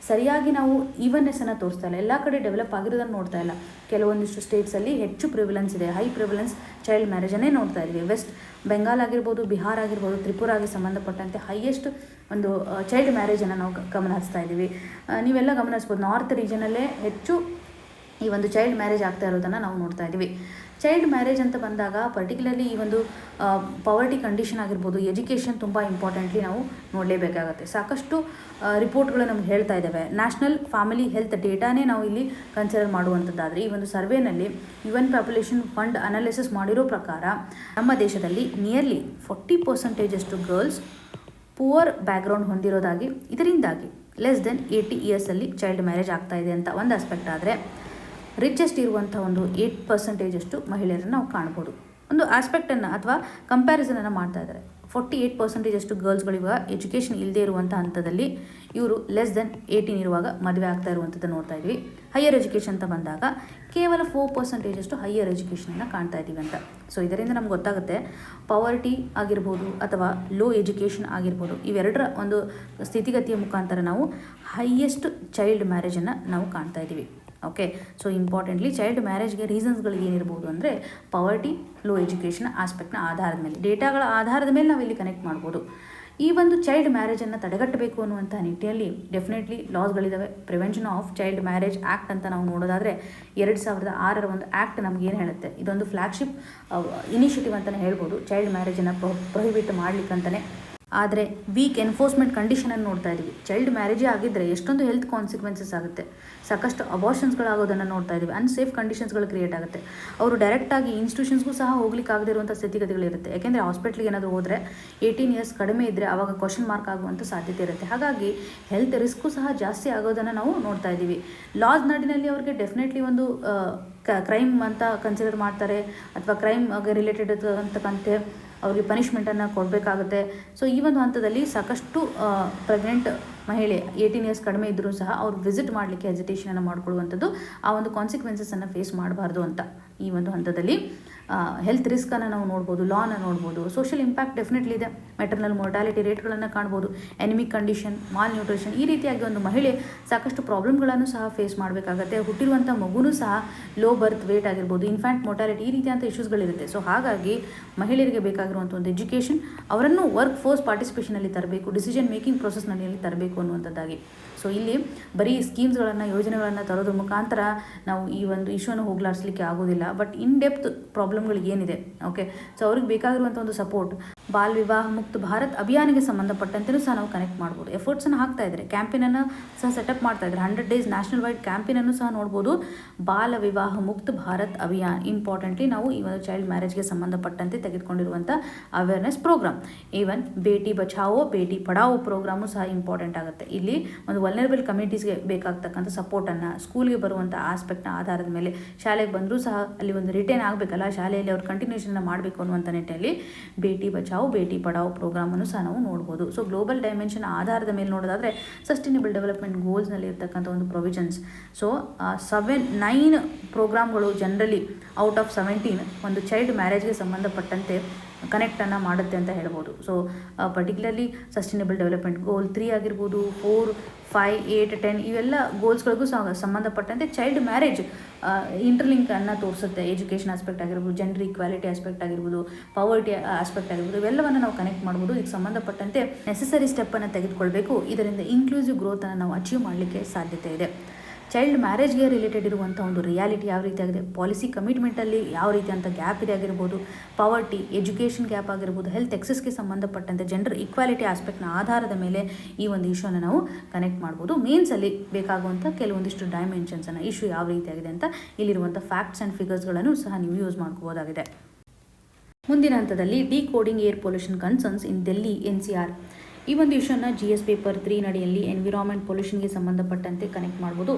ಸರಿಯಾಗಿ ನಾವು ಈವನ್ನೆಸ್ಸನ್ನು ತೋರಿಸ್ತಾ ಇಲ್ಲ. ಎಲ್ಲ ಕಡೆ ಡೆವಲಪ್ ಆಗಿರೋದನ್ನು ನೋಡ್ತಾ ಇಲ್ಲ. ಕೆಲವೊಂದಿಷ್ಟು ಸ್ಟೇಟ್ಸಲ್ಲಿ ಹೆಚ್ಚು ಪ್ರಿವಿಲೆನ್ಸ್ ಇದೆ, ಹೈ ಪ್ರಿವಿಲೆನ್ಸ್ ಚೈಲ್ಡ್ ಮ್ಯಾರೇಜನ್ನೇ ನೋಡ್ತಾ ಇದ್ವಿ. ವೆಸ್ಟ್ ಬೆಂಗಾಲ್ ಆಗಿರ್ಬೋದು, ಬಿಹಾರ್ ಆಗಿರ್ಬೋದು, ತ್ರಿಪುರಾಗೆ ಸಂಬಂಧಪಟ್ಟಂತೆ ಹೈಯೆಸ್ಟ್ ಒಂದು ಚೈಲ್ಡ್ ಮ್ಯಾರೇಜನ್ನು ನಾವು ಗಮನಿಸ್ತಾ ಇದ್ದೀವಿ. ನೀವೆಲ್ಲ ಗಮನಿಸ್ಬೋದು, ನಾರ್ತ್ ರೀಜನಲ್ಲೇ ಹೆಚ್ಚು ಈ ಒಂದು ಚೈಲ್ಡ್ ಮ್ಯಾರೇಜ್ ಆಗ್ತಾ ಇರೋದನ್ನು ನಾವು ನೋಡ್ತಾ ಇದ್ದೀವಿ. ಚೈಲ್ಡ್ ಮ್ಯಾರೇಜ್ ಅಂತ ಬಂದಾಗ ಪರ್ಟಿಕ್ಯುಲರ್ಲಿ ಈ ಒಂದು ಪವರ್ಟಿ ಕಂಡೀಷನ್ ಆಗಿರ್ಬೋದು, ಎಜುಕೇಷನ್ ತುಂಬ ಇಂಪಾರ್ಟೆಂಟ್ಲಿ ನಾವು ನೋಡಲೇಬೇಕಾಗತ್ತೆ. ಸಾಕಷ್ಟು ರಿಪೋರ್ಟ್ಗಳು ನಮ್ಗೆ ಹೇಳ್ತಾ ಇದ್ದಾವೆ. ನ್ಯಾಷನಲ್ ಫ್ಯಾಮಿಲಿ ಹೆಲ್ತ್ ಡೇಟಾನೇ ನಾವು ಇಲ್ಲಿ ಕನ್ಸಿಡರ್ ಮಾಡುವಂಥದ್ದಾದರೆ, ಈ ಒಂದು ಸರ್ವೇನಲ್ಲಿ UN ಪಾಪ್ಯುಲೇಷನ್ ಫಂಡ್ ಅನಾಲಿಸಿಸ್ ಮಾಡಿರೋ ಪ್ರಕಾರ ನಮ್ಮ ದೇಶದಲ್ಲಿ ನಿಯರ್ಲಿ 40% ಗರ್ಲ್ಸ್ ಪುವರ್ ಬ್ಯಾಕ್ಗ್ರೌಂಡ್ ಹೊಂದಿರೋದಾಗಿ, ಇದರಿಂದಾಗಿ ಲೆಸ್ ದೆನ್ 80 ಇಯರ್ಸಲ್ಲಿ ಚೈಲ್ಡ್ ಮ್ಯಾರೇಜ್ ಆಗ್ತಾ ಇದೆ ಅಂತ ಒಂದು ಆಸ್ಪೆಕ್ಟ್ ಆದರೆ, ರಿಚೆಸ್ಟ್ ಇರುವಂಥ ಒಂದು 8% ಮಹಿಳೆಯರನ್ನು ನಾವು ಕಾಣ್ಬೋದು. ಒಂದು ಆಸ್ಪೆಕ್ಟನ್ನು ಅಥವಾ ಕಂಪ್ಯಾರಿಸನನ್ನು ಮಾಡ್ತಾ ಇದ್ದಾರೆ. 48% ಗರ್ಲ್ಸ್ಗಳು ಇವಾಗ ಎಜುಕೇಷನ್ ಇಲ್ಲದೆ ಇರುವಂಥ ಹಂತದಲ್ಲಿ ಇವರು ಲೆಸ್ ದೆನ್ 18 ಇರುವಾಗ ಮದುವೆ ಆಗ್ತಾ ಇರುವಂಥದ್ದು ನೋಡ್ತಾ ಇದ್ವಿ. ಹೈಯರ್ ಎಜುಕೇಷನ್ ಅಂತ ಬಂದಾಗ ಕೇವಲ 4% ಹೈಯರ್ ಎಜುಕೇಷನನ್ನು ಕಾಣ್ತಾ ಇದ್ದೀವಿ ಅಂತ. ಸೊ ಇದರಿಂದ ನಮ್ಗೆ ಗೊತ್ತಾಗುತ್ತೆ ಪವರ್ಟಿ ಆಗಿರ್ಬೋದು ಅಥವಾ ಲೋ ಎಜುಕೇಷನ್ ಆಗಿರ್ಬೋದು, ಇವೆರಡರ ಒಂದು ಸ್ಥಿತಿಗತಿಯ ಮುಖಾಂತರ ನಾವು ಹೈಯೆಸ್ಟ್ ಚೈಲ್ಡ್ ಮ್ಯಾರೇಜನ್ನು ನಾವು ಕಾಣ್ತಾ ಇದ್ದೀವಿ. ಓಕೆ, ಸೊ ಇಂಪಾರ್ಟೆಂಟ್ಲಿ ಚೈಲ್ಡ್ ಮ್ಯಾರೇಜ್ಗೆ ರೀಸನ್ಸ್ಗಳು ಏನಿರ್ಬೋದು ಅಂದರೆ ಪವರ್ಟಿ, ಲೋ ಎಜುಕೇಷನ್ ಆಸ್ಪೆಕ್ಟ್ನ ಆಧಾರದ ಮೇಲೆ, ಡೇಟಾಗಳ ಆಧಾರದ ಮೇಲೆ ನಾವು ಇಲ್ಲಿ ಕನೆಕ್ಟ್ ಮಾಡ್ಬೋದು. ಈ ಒಂದು ಚೈಲ್ಡ್ ಮ್ಯಾರೇಜನ್ನು ತಡೆಗಟ್ಟಬೇಕು ಅನ್ನುವಂಥ ನಿಟ್ಟಿನಲ್ಲಿ ಡೆಫಿನೆಟ್ಲಿ ಲಾಸ್ಗಳಿದ್ದಾವೆ. Prevention of child marriage act ಅಂತ ನಾವು ನೋಡೋದಾದರೆ 2006ರ ಒಂದು ಆ್ಯಕ್ಟ್ ನಮಗೇನು ಹೇಳುತ್ತೆ, ಇದೊಂದು ಫ್ಲ್ಯಾಗ್ಶಿಪ್ ಇನಿಷಿಯೇಟಿವ್ ಅಂತಲೇ ಹೇಳ್ಬೋದು. ಚೈಲ್ಡ್ ಮ್ಯಾರೇಜನ್ನು ಪ್ರೊಹಿಬಿಟ್ ಮಾಡಲಿಕ್ಕಂತಲೇ ಆದರೆ ವೀಕ್ ಎನ್ಫೋರ್ಸ್ಮೆಂಟ್ ಕಂಡೀಷನನ್ನು ನೋಡ್ತಾ ಇದ್ದೀವಿ. ಚೈಲ್ಡ್ ಮ್ಯಾರೇಜೇ ಆಗಿದ್ದರೆ ಎಷ್ಟೊಂದು ಹೆಲ್ತ್ ಕಾನ್ಸಿಕ್ವೆನ್ಸಸ್ ಆಗುತ್ತೆ, ಸಾಕಷ್ಟು ಅಬಾರ್ಷನ್ಸ್ಗಳಾಗೋದನ್ನು ನೋಡ್ತಾ ಇದ್ದೀವಿ, ಅನ್ಸೇಫ್ ಕಂಡೀಷನ್ಸ್ಗಳು ಕ್ರಿಯೇಟ್ ಆಗುತ್ತೆ. ಅವರು ಡೈರೆಕ್ಟಾಗಿ ಇನ್ಸ್ಟಿಟ್ಯೂಷನ್ಸ್ಗೂ ಸಹ ಹೋಗ್ಲಿಕ್ಕೆ ಆಗದೇ ಇರುವಂಥ ಸ್ಥಿತಿಗತಿಗಳಿರುತ್ತೆ. ಯಾಕೆಂದರೆ ಹಾಸ್ಪಿಟ್ಲಿಗೆ ಏನಾದರೂ ಹೋದರೆ 18 ಇಯರ್ಸ್ ಕಡಿಮೆ ಇದ್ದರೆ ಆವಾಗ ಕ್ವಶನ್ ಮಾರ್ಕ್ ಆಗುವಂಥ ಸಾಧ್ಯತೆ ಇರುತ್ತೆ. ಹಾಗಾಗಿ ಹೆಲ್ತ್ ರಿಸ್ಕು ಸಹ ಜಾಸ್ತಿ ಆಗೋದನ್ನು ನಾವು ನೋಡ್ತಾ ಇದ್ದೀವಿ. ಲಾಸ್ ನಾಡಿನಲ್ಲಿ ಅವರಿಗೆ ಡೆಫಿನೆಟ್ಲಿ ಒಂದು ಕ್ರೈಮ್ ಅಂತ ಕನ್ಸಿಡರ್ ಮಾಡ್ತಾರೆ, ಅಥವಾ ಕ್ರೈಮ್ಗೆ ರಿಲೇಟೆಡ್ ಅಂತಕ್ಕಂತೆ ಅವ್ರಿಗೆ ಪನಿಷ್ಮೆಂಟನ್ನು ಕೊಡಬೇಕಾಗುತ್ತೆ. ಸೊ ಈ ಒಂದು ಹಂತದಲ್ಲಿ ಸಾಕಷ್ಟು ಪ್ರೆಗ್ನೆಂಟ್ ಮಹಿಳೆ 18 ಇಯರ್ಸ್ ಕಡಿಮೆ ಇದ್ದರೂ ಸಹ ಅವ್ರು ವಿಸಿಟ್ ಮಾಡಲಿಕ್ಕೆ ಹೆಸಿಟೇಷನನ್ನು ಮಾಡ್ಕೊಳ್ಳುವಂಥದ್ದು, ಆ ಒಂದು ಕಾನ್ಸಿಕ್ವೆನ್ಸಸ್ಸನ್ನು ಫೇಸ್ ಮಾಡಬಾರ್ದು ಅಂತ ಈ ಒಂದು ಹಂತದಲ್ಲಿ ಹೆಲ್ತ್ ರಿಸ್ಕನ್ನು ನಾವು ನೋಡ್ಬೋದು, ಲಾನ ನೋಡ್ಬೋದು. ಸೋಷಿಯಲ್ ಇಂಪ್ಯಾಕ್ಟ್ ಡೆಫಿನೆಟ್ಲಿ ಇದೆ. ಮೆಟರ್ನಲ್ ಮೊರ್ಟಾಲಿಟಿ ರೇಟ್ಗಳನ್ನು ಕಾಣ್ಬೋದು, ಎನಿಮಿಕ್ ಕಂಡೀಷನ್, ಮಾಲ್ ನ್ಯೂಟ್ರಿಷನ್, ಈ ರೀತಿಯಾಗಿ ಒಂದು ಮಹಿಳೆ ಸಾಕಷ್ಟು ಪ್ರಾಬ್ಲಮ್ಗಳನ್ನು ಸಹ ಫೇಸ್ ಮಾಡಬೇಕಾಗತ್ತೆ. ಹುಟ್ಟಿರುವಂಥ ಮಗುನೂ ಸಹ ಲೋ ಬರ್ತ್ ವೇಟ್ ಆಗಿರ್ಬೋದು, ಇನ್ಫ್ಯಾಂಟ್ ಮೊರ್ಟಾಲಿಟಿ, ಈ ರೀತಿಯಂಥ ಇಶ್ಯೂಸ್ಗಳಿರುತ್ತೆ. ಸೊ ಹಾಗಾಗಿ ಮಹಿಳೆಯರಿಗೆ ಬೇಕಾಗಿರುವಂಥ ಒಂದು ಎಜುಕೇಷನ್, ಅವರನ್ನು ವರ್ಕ್ ಫೋರ್ಸ್ ಪಾರ್ಟಿಸಿಪೇಷನಲ್ಲಿ ತರಬೇಕು, ಡಿಸಿಷನ್ ಮೇಕಿಂಗ್ ಪ್ರೊಸೆಸ್ನಲ್ಲಿ ತರಬೇಕು ಅನ್ನುವಂಥದ್ದಾಗಿ. ಸೊ ಇಲ್ಲಿ ಬರೀ ಸ್ಕೀಮ್ಸ್ಗಳನ್ನು, ಯೋಜನೆಗಳನ್ನು ತರೋದ್ರ ಮುಖಾಂತರ ನಾವು ಈ ಒಂದು ಇಶ್ಯೂನ ಹೋಗ್ಲಾಡಿಸ್ಲಿಕ್ಕೆ ಆಗೋದಿಲ್ಲ. ಬಟ್ ಇನ್ ಡೆಪ್ತ್ ಪ್ರಾಬ್ಲಮ್ಗಳು ಏನಿದೆ, ಓಕೆ, ಸೊ ಅವ್ರಿಗೆ ಬೇಕಾಗಿರುವಂಥ ಒಂದು ಸಪೋರ್ಟ್, ಬಾಲ್ ವಿವಾಹ ಮುಕ್ತ ಭಾರತ್ ಅಭಿಯಾನಿಗೆ ಸಂಬಂಧಪಟ್ಟಂತೆಯೂ ಸಹ ನಾವು ಕನೆಕ್ಟ್ ಮಾಡ್ಬೋದು. ಎಫರ್ಟ್ಸನ್ನು ಹಾಕ್ತಾ ಇದ್ದಾರೆ, ಕ್ಯಾಂಪೇನನ್ನು ಸಹ ಸೆಟಪ್ ಮಾಡ್ತಾ ಇದ್ದಾರೆ. 100 days ನ್ಯಾಷನಲ್ ವೈಡ್ ಕ್ಯಾಂಪೇನನ್ನು ಸಹ ನೋಡ್ಬೋದು. ಬಾಲ ವಿವಾಹ ಮುಕ್ತ ಭಾರತ್ ಅಭಿಯಾನ್, ಇಂಪಾರ್ಟೆಂಟ್ಲಿ ನಾವು ಈ ಒಂದು ಚೈಲ್ಡ್ ಮ್ಯಾರೇಜ್ಗೆ ಸಂಬಂಧಪಟ್ಟಂತೆ ತೆಗೆದುಕೊಂಡಿರುವಂಥ awareness program. Even Beti Bachao Beti Padhao programme ಸಹ ಇಂಪಾರ್ಟೆಂಟ್ ಆಗುತ್ತೆ. ಇಲ್ಲಿ ಒಂದು ವಲ್ನರಬಲ್ ಕಮ್ಯುನಿಟೀಸ್ಗೆ ಬೇಕಾಗ್ತಕ್ಕಂಥ ಸಪೋರ್ಟನ್ನು, ಸ್ಕೂಲ್ಗೆ ಬರುವಂಥ ಆಸ್ಪೆಕ್ಟ್ನ ಆಧಾರದ ಮೇಲೆ ಶಾಲೆಗೆ ಬಂದರೂ ಸಹ ಅಲ್ಲಿ ಒಂದು ರಿಟೈನ್ ಆಗಬೇಕಲ್ಲ, ಶಾಲೆಯಲ್ಲಿ ಅವ್ರು ಕಂಟಿನ್ಯೂಷನ್ನ ಮಾಡಬೇಕು ಅನ್ನುವಂಥ ನಿಟ್ಟಿನಲ್ಲಿ ಬೇಟಿ ಬಚಾವೋ ಬೇಟಿ ಪಢಾವೋ ಪ್ರೋಗ್ರಾಮನ್ನು ಸಹ ನಾವು ನೋಡ್ಬೋದು. ಸೊ ಗ್ಲೋಬಲ್ ಡೈಮೆನ್ಷನ್ ಆಧಾರದ ಮೇಲೆ ನೋಡೋದಾದರೆ ಸಸ್ಟೈನಬಲ್ ಡೆವಲಪ್ಮೆಂಟ್ ಗೋಲ್ಸ್ನಲ್ಲಿ ಇರ್ತಕ್ಕಂಥ ಒಂದು ಪ್ರೊವಿಷನ್ಸ್. ಸೊ 9 ಪ್ರೋಗ್ರಾಮ್ಗಳು ಜನರಲಿ ಔಟ್ ಆಫ್ 17 ಒಂದು ಚೈಲ್ಡ್ ಮ್ಯಾರೇಜ್ಗೆ ಸಂಬಂಧಪಟ್ಟಂತೆ ಕನೆಕ್ಟನ್ನು ಮಾಡುತ್ತೆ ಅಂತ ಹೇಳ್ಬೋದು. So particularly sustainable development goal 3 ಆಗಿರ್ಬೋದು, 4, 5, 8, 10 ಇವೆಲ್ಲ ಗೋಲ್ಸ್ಗಳಿಗೂ ಸಂಬಂಧಪಟ್ಟಂತೆ ಚೈಲ್ಡ್ ಮ್ಯಾರೇಜ್ ಇಂಟರ್ಲಿಂಕನ್ನು ತೋರಿಸುತ್ತೆ. ಎಜುಕೇಷನ್ ಆಸ್ಪೆಕ್ಟ್ ಆಗಿರ್ಬೋದು, ಜೆಂಡರ್ ಈಕ್ವಾಲಿಟಿ ಆಸ್ಪೆಕ್ಟ್ ಆಗಿರ್ಬೋದು, ಪವರ್ಟಿ ಆಸ್ಪೆಕ್ಟ್ ಆಗಿರ್ಬೋದು, ಇವೆಲ್ಲವನ್ನು ನಾವು ಕನೆಕ್ಟ್ ಮಾಡ್ಬೋದು. ಇದಕ್ಕೆ ಸಂಬಂಧಪಟ್ಟಂತೆ ನೆಸೆಸರಿ ಸ್ಟೆಪ್ಪನ್ನು ತೆಗೆದುಕೊಳ್ಬೇಕು. ಇದರಿಂದ ಇನ್ಕ್ಲೂಸಿವ್ ಗ್ರೋತನ್ನು ನಾವು ಅಚೀವ್ ಮಾಡಲಿಕ್ಕೆ ಸಾಧ್ಯತೆ ಇದೆ. ಚೈಲ್ಡ್ ಮ್ಯಾರೇಜ್ಗೆ ರಿಲೇಟೆಡ್ ಇರುವಂಥ ಒಂದು ರಿಯಾಲಿಟಿ ಯಾವ ರೀತಿಯಾಗಿದೆ, ಪಾಲಿಸಿ ಕಮಿಟ್ಮೆಂಟಲ್ಲಿ ಯಾವ ರೀತಿಯಂಥ ಗ್ಯಾಪ್ ಇದೆ ಆಗಿರ್ಬೋದು, ಪವರ್ಟಿ, ಎಜುಕೇಷನ್ ಗ್ಯಾಪ್ ಆಗಿರ್ಬೋದು, ಹೆಲ್ತ್ ಎಕ್ಸೆಸ್ಗೆ ಸಂಬಂಧಪಟ್ಟಂತೆ ಜೆಂಡರ್ ಈಕ್ವಾಲಿಟಿ ಆಸ್ಪೆಕ್ಟ್ನ ಆಧಾರದ ಮೇಲೆ ಈ ಒಂದು ಇಶ್ಯೂನ ನಾವು ಕನೆಕ್ಟ್ ಮಾಡ್ಬೋದು. ಮೇನ್ಸಲ್ಲಿ ಬೇಕಾಗುವಂಥ ಕೆಲವೊಂದಿಷ್ಟು ಡೈಮೆನ್ಷನ್ಸನ್ನು, ಇಶ್ಯೂ ಯಾವ ರೀತಿಯಾಗಿದೆ ಅಂತ ಇಲ್ಲಿರುವಂಥ ಫ್ಯಾಕ್ಟ್ಸ್ ಆ್ಯಂಡ್ ಫಿಗರ್ಸ್ಗಳನ್ನು ಸಹ ನೀವು ಯೂಸ್ ಮಾಡ್ಕೋಬೋದಾಗಿದೆ. ಮುಂದಿನ ಹಂತದಲ್ಲಿ ಡಿಕೋಡಿಂಗ್ ಏರ್ ಪೊಲ್ಯೂಷನ್ ಕನ್ಸರ್ನ್ಸ್ ಇನ್ ಡೆಲ್ಲಿ NCR. ಈ ಒಂದು ಇಶ್ಯೂನ GS ಪೇಪರ್ 3 ನಡಿಯಲ್ಲಿ ಎನ್ವಿರಾನ್ಮೆಂಟ್ ಪೊಲ್ಯೂಷನ್ಗೆ ಸಂಬಂಧಪಟ್ಟಂತೆ ಕನೆಕ್ಟ್ ಮಾಡ್ಬೋದು.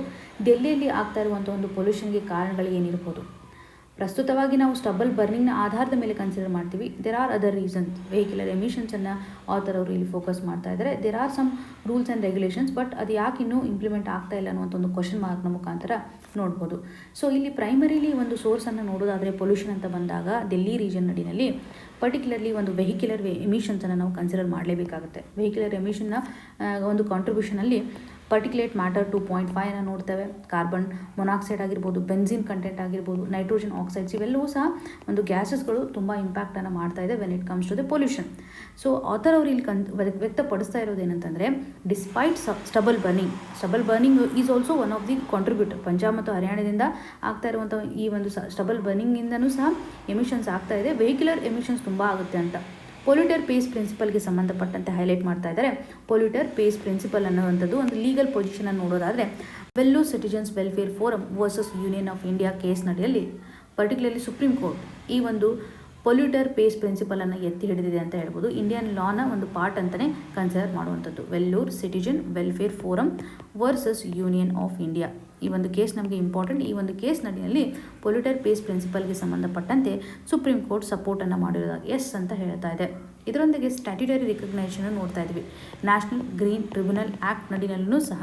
ಡೆಲ್ಲಿಯಲ್ಲಿ ಆಗ್ತಾ ಇರುವಂಥ ಒಂದು ಪೊಲ್ಯೂಷನ್ಗೆ ಕಾರಣಗಳು ಏನಿರ್ಬೋದು, ಪ್ರಸ್ತುತವಾಗಿ ನಾವು ಸ್ಟಬಲ್ ಬರ್ನಿಂಗ್ನ ಆಧಾರದ ಮೇಲೆ ಕನ್ಸಿಡರ್ ಮಾಡ್ತೀವಿ. There are other reasons. Vehicular ಎಮಿಷನ್ಸನ್ನು ಆಥರ್ ಅವರು ಇಲ್ಲಿ ಫೋಕಸ್ ಮಾಡ್ತಾ ಇದ್ದಾರೆ. There are some rules and regulations, but ಅದು ಯಾಕೆ ಇನ್ನೂ ಇಂಪ್ಲಿಮೆಂಟ್ ಆಗ್ತಾ ಇಲ್ಲ ಅನ್ನುವಂಥ ಒಂದು ಕ್ವಶನ್ ಮಾರ್ಕ್ನ ಮುಖಾಂತರ ನೋಡ್ಬೋದು. ಸೊ ಇಲ್ಲಿ ಪ್ರೈಮರಿಲಿ ಒಂದು ಸೋರ್ಸನ್ನು ನೋಡೋದಾದರೆ ಪೊಲ್ಯೂಷನ್ ಅಂತ ಬಂದಾಗ ಡೆಲ್ಲಿ ರೀಜನ್ ನಡಿನಲ್ಲಿ ಪರ್ಟಿಕ್ಯುಲರ್ಲಿ ಒಂದು ವೆಹಿಕ್ಯುಲರ್ ಎಮಿಷನ್ಸನ್ನು ನಾವು ಕನ್ಸಿಡರ್ ಮಾಡಲೇಬೇಕಾಗುತ್ತೆ. ವೆಹಿಕ್ಯುಲರ್ ಎಮಿಷನ್ನ ಒಂದು ಕಾಂಟ್ರಿಬ್ಯೂಷನಲ್ಲಿ ಪರ್ಟಿಕ್ಯುಲೇಟ್ ಮ್ಯಾಟರ್ 2.5 ನೋಡ್ತೇವೆ. ಕಾರ್ಬನ್ ಮೊನಾಕ್ಸೈಡ್ ಆಗಿರ್ಬೋದು, ಬೆನ್ಸಿನ್ ಕಂಟೆಂಟ್ ಆಗಿರ್ಬೋದು, ನೈಟ್ರೋಜನ್ ಆಕ್ಸೈಡ್ಸ್, ಇವೆಲ್ಲವೂ ಸಹ ಒಂದು ಗ್ಯಾಸಸ್ಗಳು ತುಂಬ ಇಂಪ್ಯಾಕ್ಟನ್ನು ಮಾಡ್ತಾ ಇದೆ when it comes to the pollution. So author ಅವರು ಇಲ್ಲಿ ವ್ಯಕ್ತಪಡಿಸ್ತಾ ಇರೋದೇನಂತಂದರೆ, despite stubble burning is also one of the contributor. Punjab ಮತ್ತು ಹರಿಯಾಣದಿಂದ ಆಗ್ತಾ ಇರುವಂಥ ಈ ಒಂದು ಸ್ಟಬಲ್ ಬರ್ನಿಂಗಿಂದನೂ ಸಹ ಎಮಿಷನ್ಸ್ ಆಗ್ತಾ ಇದೆ. ವೆಹಿಕ್ಯುಲರ್ ಎಮಿಷನ್ಸ್ ತುಂಬ ಆಗುತ್ತೆ ಅಂತ ಪೊಲ್ಯೂಟರ್ ಪೇಸ್ ಪ್ರಿನ್ಸಿಪಲ್ಗೆ ಸಂಬಂಧಪಟ್ಟಂತೆ ಹೈಲೈಟ್ ಮಾಡ್ತಾ ಇದ್ದಾರೆ. ಪೊಲ್ಯೂಟರ್ ಪೇಸ್ ಪ್ರಿನ್ಸಿಪಲ್ ಅನ್ನುವಂಥದ್ದು ಒಂದು ಲೀಗಲ್ ಪೊಸಿಷನನ್ನು ನೋಡೋದಾದರೆ Vellore citizens welfare forum versus union of India case ನಡೆಯಲ್ಲಿ ಪರ್ಟಿಕ್ಯುಲರ್ಲಿ ಸುಪ್ರೀಂ ಕೋರ್ಟ್ ಈ ಒಂದು ಪೊಲ್ಯೂಟರ್ ಪೇಸ್ ಪ್ರಿನ್ಸಿಪಲನ್ನು ಎತ್ತಿ ಹಿಡಿದಿದೆ ಅಂತ ಹೇಳ್ಬೋದು. ಇಂಡಿಯನ್ ಲಾನ ಒಂದು ಪಾರ್ಟ್ ಅಂತಲೇ ಕನ್ಸಿಡರ್ ಮಾಡುವಂಥದ್ದು. Vellore citizen welfare forum versus union of India ಈ ಒಂದು ಕೇಸ್ ನಮಗೆ ಇಂಪಾರ್ಟೆಂಟ್. ಈ ಒಂದು ಕೇಸ್ ನಡಿನಲ್ಲಿ ಪೊಲ್ಯೂಟರ್ ಪೇಸ್ ಪ್ರಿನ್ಸಿಪಲ್ಗೆ ಸಂಬಂಧಪಟ್ಟಂತೆ ಸುಪ್ರೀಂ ಕೋರ್ಟ್ ಸಪೋರ್ಟನ್ನು ಮಾಡಿರೋದಾಗಿ ಎಸ್ ಅಂತ ಹೇಳ್ತಾ ಇದೆ. ಇದರೊಂದಿಗೆ ಸ್ಟ್ಯಾಟ್ಯುಟರಿ ರಿಕಗ್ನೈಷನ್ ನೋಡ್ತಾ ಇದ್ವಿ. ನ್ಯಾಷನಲ್ ಗ್ರೀನ್ ಟ್ರಿಬ್ಯುನಲ್ ಆ್ಯಕ್ಟ್ ನಡಿನಲ್ಲೂ ಸಹ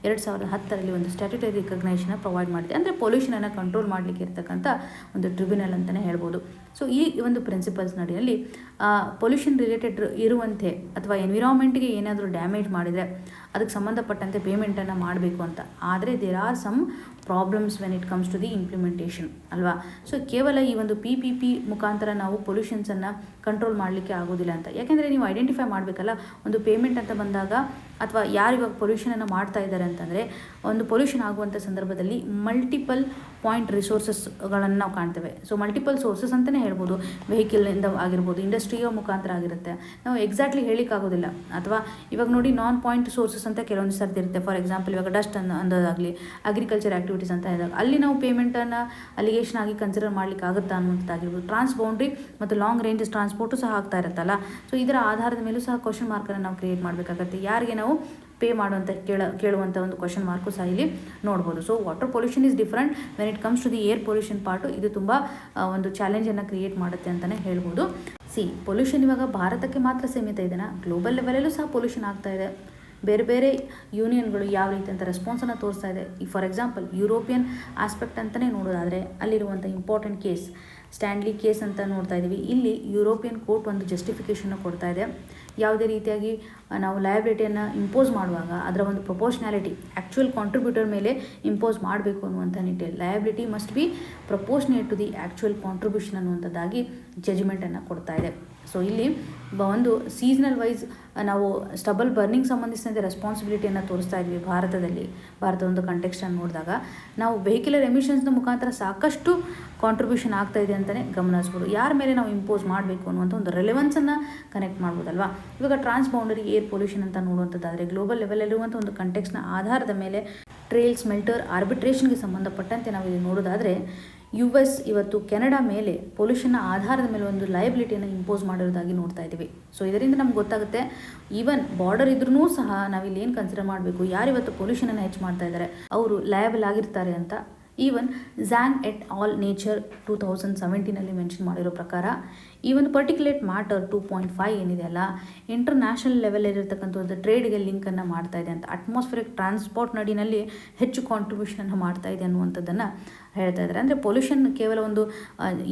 2010ರಲ್ಲಿ ಒಂದು ಸ್ಟ್ಯಾಟ್ಯುಟರಿ ರಿಕಗ್ನೈಷನ್ ಪ್ರೊವೈಡ್ ಮಾಡಿದೆ. ಅಂದರೆ ಪೊಲ್ಯೂಷನನ್ನು ಕಂಟ್ರೋಲ್ ಮಾಡಲಿಕ್ಕೆ ಇರ್ತಕ್ಕಂಥ ಒಂದು ಟ್ರಿಬ್ಯುನಲ್ ಅಂತಲೇ ಹೇಳ್ಬೋದು. ಸೊ ಈ ಒಂದು ಪ್ರಿನ್ಸಿಪಲ್ಸ್ ನಡಿನಲ್ಲಿ ಪೊಲ್ಯೂಷನ್ ರಿಲೇಟೆಡ್ ಇರುವಂತೆ ಅಥವಾ ಎನ್ವಿರಾನ್ಮೆಂಟ್ಗೆ ಏನಾದರೂ ಡ್ಯಾಮೇಜ್ ಮಾಡಿದರೆ ಅದಕ್ಕೆ ಸಂಬಂಧಪಟ್ಟಂತೆ ಪೇಮೆಂಟನ್ನು ಮಾಡಬೇಕು ಅಂತ. ಆದರೆ there are some problems when it comes to the implementation ಅಲ್ವಾ. ಸೊ ಕೇವಲ ಈ ಒಂದು PPP ಮುಖಾಂತರ ನಾವು ಪೊಲ್ಯೂಷನ್ಸನ್ನು ಕಂಟ್ರೋಲ್ ಮಾಡಲಿಕ್ಕೆ ಆಗೋದಿಲ್ಲ ಅಂತ. ಯಾಕೆಂದರೆ ನೀವು ಐಡೆಂಟಿಫೈ ಮಾಡಬೇಕಲ್ಲ, ಒಂದು ಪೇಮೆಂಟ್ ಅಂತ ಬಂದಾಗ ಅಥವಾ ಯಾರು ಇವಾಗ ಪೊಲ್ಯೂಷನನ್ನು ಮಾಡ್ತಾ ಇದ್ದಾರೆ ಅಂತಂದರೆ, ಒಂದು ಪೊಲ್ಯೂಷನ್ ಆಗುವಂಥ ಸಂದರ್ಭದಲ್ಲಿ ಮಲ್ಟಿಪಲ್ ಪಾಯಿಂಟ್ ರಿಸೋರ್ಸಸ್ಗಳನ್ನು ನಾವು ಕಾಣ್ತೇವೆ. ಸೊ ಮಲ್ಟಿಪಲ್ ಸೋರ್ಸಸ್ ಅಂತಲೇ ಹೇಳ್ಬೋದು. ವೆಹಿಕಲಿಂದ ಆಗಿರ್ಬೋದು, ಇಂಡಸ್ಟ್ರಿಯ ಮುಖಾಂತರ ಆಗಿರುತ್ತೆ, ನಾವು ಎಕ್ಸಾಕ್ಟ್ಲಿ ಹೇಳಿಕ್ಕಾಗೋದಿಲ್ಲ. ಅಥವಾ ಇವಾಗ ನೋಡಿ ನಾನ್ ಪಾಯಿಂಟ್ ಸೋರ್ಸಸ್ ಅಂತ ಕೆಲವೊಂದು ಸರ್ತಿ ಇರುತ್ತೆ. ಫಾರ್ ಎಕ್ಸಾಂಪಲ್ ಇವಾಗ ಡಸ್ಟ್ ಅನ್ನೋದಾಗಲಿ, ಅಗ್ರಿಕಲ್ಚರ್ ಆ್ಯಕ್ಟಿವಿಟೀಸ್ ಅಂತ ಇದ್ದಾಗ ಅಲ್ಲಿ ನಾವು ಪೇಮೆಂಟನ್ನು ಅಲಿಗೇಷನ್ ಆಗಿ ಕನ್ಸಿಡರ್ ಮಾಡ್ಲಿಕ್ಕೆ ಆಗುತ್ತಾ ಅನ್ನುವಂಥದ್ದಾಗಿರ್ಬೋದು. ಟ್ರಾನ್ಸ್ ಬೌಂಡ್ರಿ ಮತ್ತು ಲಾಂಗ್ ರೇಂಜ್ ಟ್ರಾನ್ಸ್ಪೋರ್ಟು ಸಹ ಆಗ್ತಾ ಇರುತ್ತಲ್ಲ. ಸೊ ಇದರ ಆಧಾರದ ಮೇಲೂ ಸಹ ಕ್ವಶನ್ ಮಾರ್ಕನ್ನು ನಾವು ಕ್ರಿಯೇಟ್ ಮಾಡಬೇಕಾಗತ್ತೆ. ಯಾರಿಗೆ ನಾವು ಪೇ ಮಾಡುವಂಥ ಕೇಳುವಂಥ ಒಂದು ಕ್ವಶನ್ ಮಾರ್ಕು ಸಹ ಇಲ್ಲಿ ನೋಡ್ಬೋದು. So water pollution is different when it comes to the air pollution part. ಇದು ತುಂಬ ಒಂದು ಚಾಲೆಂಜನ್ನು ಕ್ರಿಯೇಟ್ ಮಾಡುತ್ತೆ ಅಂತಲೇ ಹೇಳ್ಬೋದು. ಪೊಲ್ಯೂಷನ್ ಇವಾಗ ಭಾರತಕ್ಕೆ ಮಾತ್ರ ಸೀಮಿತ ಇದೆನಾ? ಗ್ಲೋಬಲ್ ಲೆವೆಲಲ್ಲೂ ಸಹ ಪೊಲ್ಯೂಷನ್ ಆಗ್ತಾ ಇದೆ. ಬೇರೆ ಬೇರೆ ಯೂನಿಯನ್ಗಳು ಯಾವ ರೀತಿ ಅಂತ ರೆಸ್ಪಾನ್ಸನ್ನು ತೋರಿಸ್ತಾ ಇದೆ. ಈ ಫಾರ್ ಎಕ್ಸಾಂಪಲ್ ಯುರೋಪಿಯನ್ ಆಸ್ಪೆಕ್ಟ್ ಅಂತಲೇ ನೋಡೋದಾದರೆ ಅಲ್ಲಿರುವಂಥ ಇಂಪಾರ್ಟೆಂಟ್ ಕೇಸ್ ಸ್ಟ್ಯಾನ್ಲಿ ಕೇಸ್ ಅಂತ ನೋಡ್ತಾ ಇದ್ದೀವಿ. ಇಲ್ಲಿ ಯುರೋಪಿಯನ್ ಕೋರ್ಟ್ ಒಂದು ಜಸ್ಟಿಫಿಕೇಷನ್ನು ಕೊಡ್ತಾ ಇದೆ. ಯಾವುದೇ ರೀತಿಯಾಗಿ ನಾವು ಲಯಬಿಲಿಟಿಯನ್ನು ಇಂಪೋಸ್ ಮಾಡುವಾಗ ಅದರ ಒಂದು ಪ್ರೊಪೋರ್ಷನಾಲಿಟಿ ಆ್ಯಕ್ಚುಯಲ್ ಕಾಂಟ್ರಿಬ್ಯೂಟರ್ ಮೇಲೆ ಇಂಪೋಸ್ ಮಾಡಬೇಕು ಅನ್ನುವಂಥ ನಿಟ್ಟಿನಲ್ಲಿ liability must be proportionate to the actual contribution ಅನ್ನುವಂಥದ್ದಾಗಿ ಜಜ್ಮೆಂಟನ್ನು ಕೊಡ್ತಾ ಇದೆ. ಸೊ ಇಲ್ಲಿ ಒಂದು ಸೀಸನಲ್ ವೈಸ್ ನಾವು ಸ್ಟಬಲ್ ಬರ್ನಿಂಗ್ ಸಂಬಂಧಿಸಿದಂತೆ ರೆಸ್ಪಾನ್ಸಿಬಿಲಿಟಿಯನ್ನು ತೋರಿಸ್ತಾ ಇದ್ವಿ ಭಾರತದ ಒಂದು ಕಂಟೆಕ್ಸ್ಟನ್ನು ನೋಡಿದಾಗ ನಾವು ವೆಹಿಕ್ಯುಲರ್ ಎಮಿಷನ್ಸ್ನ ಮುಖಾಂತರ ಸಾಕಷ್ಟು ಕಾಂಟ್ರಿಬ್ಯೂಷನ್ ಆಗ್ತಾ ಇದೆ ಅಂತಲೇ ಗಮನಿಸ್ಬೋದು. ಯಾರ ಮೇಲೆ ನಾವು ಇಂಪೋಸ್ ಮಾಡಬೇಕು ಅನ್ನುವಂಥ ಒಂದು ರೆಲೆವೆನ್ಸನ್ನು ಕನೆಕ್ಟ್ ಮಾಡ್ಬೋದಲ್ವಾ. ಇವಾಗ ಟ್ರಾನ್ಸ್ ಬೌಂಡರಿ ಏರ್ ಪೊಲ್ಯೂಷನ್ ಅಂತ ನೋಡುವಂಥದ್ದಾದರೆ ಗ್ಲೋಬಲ್ ಲೆವೆಲಲ್ಲಿರುವಂಥ ಒಂದು ಕಂಟೆಕ್ಸ್ನ ಆಧಾರದ ಮೇಲೆ ಟ್ರೇಲ್ ಸ್ಮೆಲ್ಟರ್ ಆರ್ಬಿಟ್ರೇಷನ್ಗೆ ಸಂಬಂಧಪಟ್ಟಂತೆ ನಾವು ಇಲ್ಲಿ ನೋಡೋದಾದರೆ US ಇವತ್ತು ಕೆನಡಾ ಮೇಲೆ ಪೊಲ್ಯೂಷನ್ನ ಆಧಾರದ ಮೇಲೆ ಒಂದು ಲಯಬಿಲಿಟಿಯನ್ನು ಇಂಪೋಸ್ ಮಾಡಿರೋದಾಗಿ ನೋಡ್ತಾ ಇದ್ದೀವಿ. ಸೊ ಇದರಿಂದ ನಮ್ಗೆ ಗೊತ್ತಾಗುತ್ತೆ ಈವನ್ ಬಾರ್ಡರ್ ಇದ್ರೂ ಸಹ ನಾವಿಲ್ಲಿ ಏನು ಕನ್ಸಿಡರ್ ಮಾಡಬೇಕು, ಯಾರಿವತ್ತು ಪೊಲ್ಯೂಷನನ್ನು ಹೆಚ್ಚು ಮಾಡ್ತಾ ಇದ್ದಾರೆ ಅವರು ಲಯಬಲ್ ಆಗಿರ್ತಾರೆ ಅಂತ. Even Zhang at all nature 2017 mention ಮಾಡಿರೋ ಪ್ರಕಾರ ಈ ಒಂದು ಪರ್ಟಿಕ್ಯುಲೇಟ್ ಮ್ಯಾಟರ್ 2.5 ಏನಿದೆ ಅಲ್ಲ, ಇಂಟರ್ನ್ಯಾಷನಲ್ ಲೆವೆಲಲ್ಲಿರ್ತಕ್ಕಂಥ ಒಂದು ಟ್ರೇಡ್ಗೆ ಲಿಂಕನ್ನು ಮಾಡ್ತಾ ಇದೆ ಅಂತ. ಅಟ್ಮಾಸ್ಫಿರಿಕ್ ಟ್ರಾನ್ಸ್ಪೋರ್ಟ್ ನಡಿನಲ್ಲಿ ಹೆಚ್ಚು ಕಾಂಟ್ರಿಬ್ಯೂಷನನ್ನು ಮಾಡ್ತಾ ಇದೆ ಅನ್ನುವಂಥದ್ದನ್ನು ಹೇಳ್ತಾ ಇದ್ದಾರೆ. ಅಂದರೆ ಪೊಲ್ಯೂಷನ್ ಕೇವಲ ಒಂದು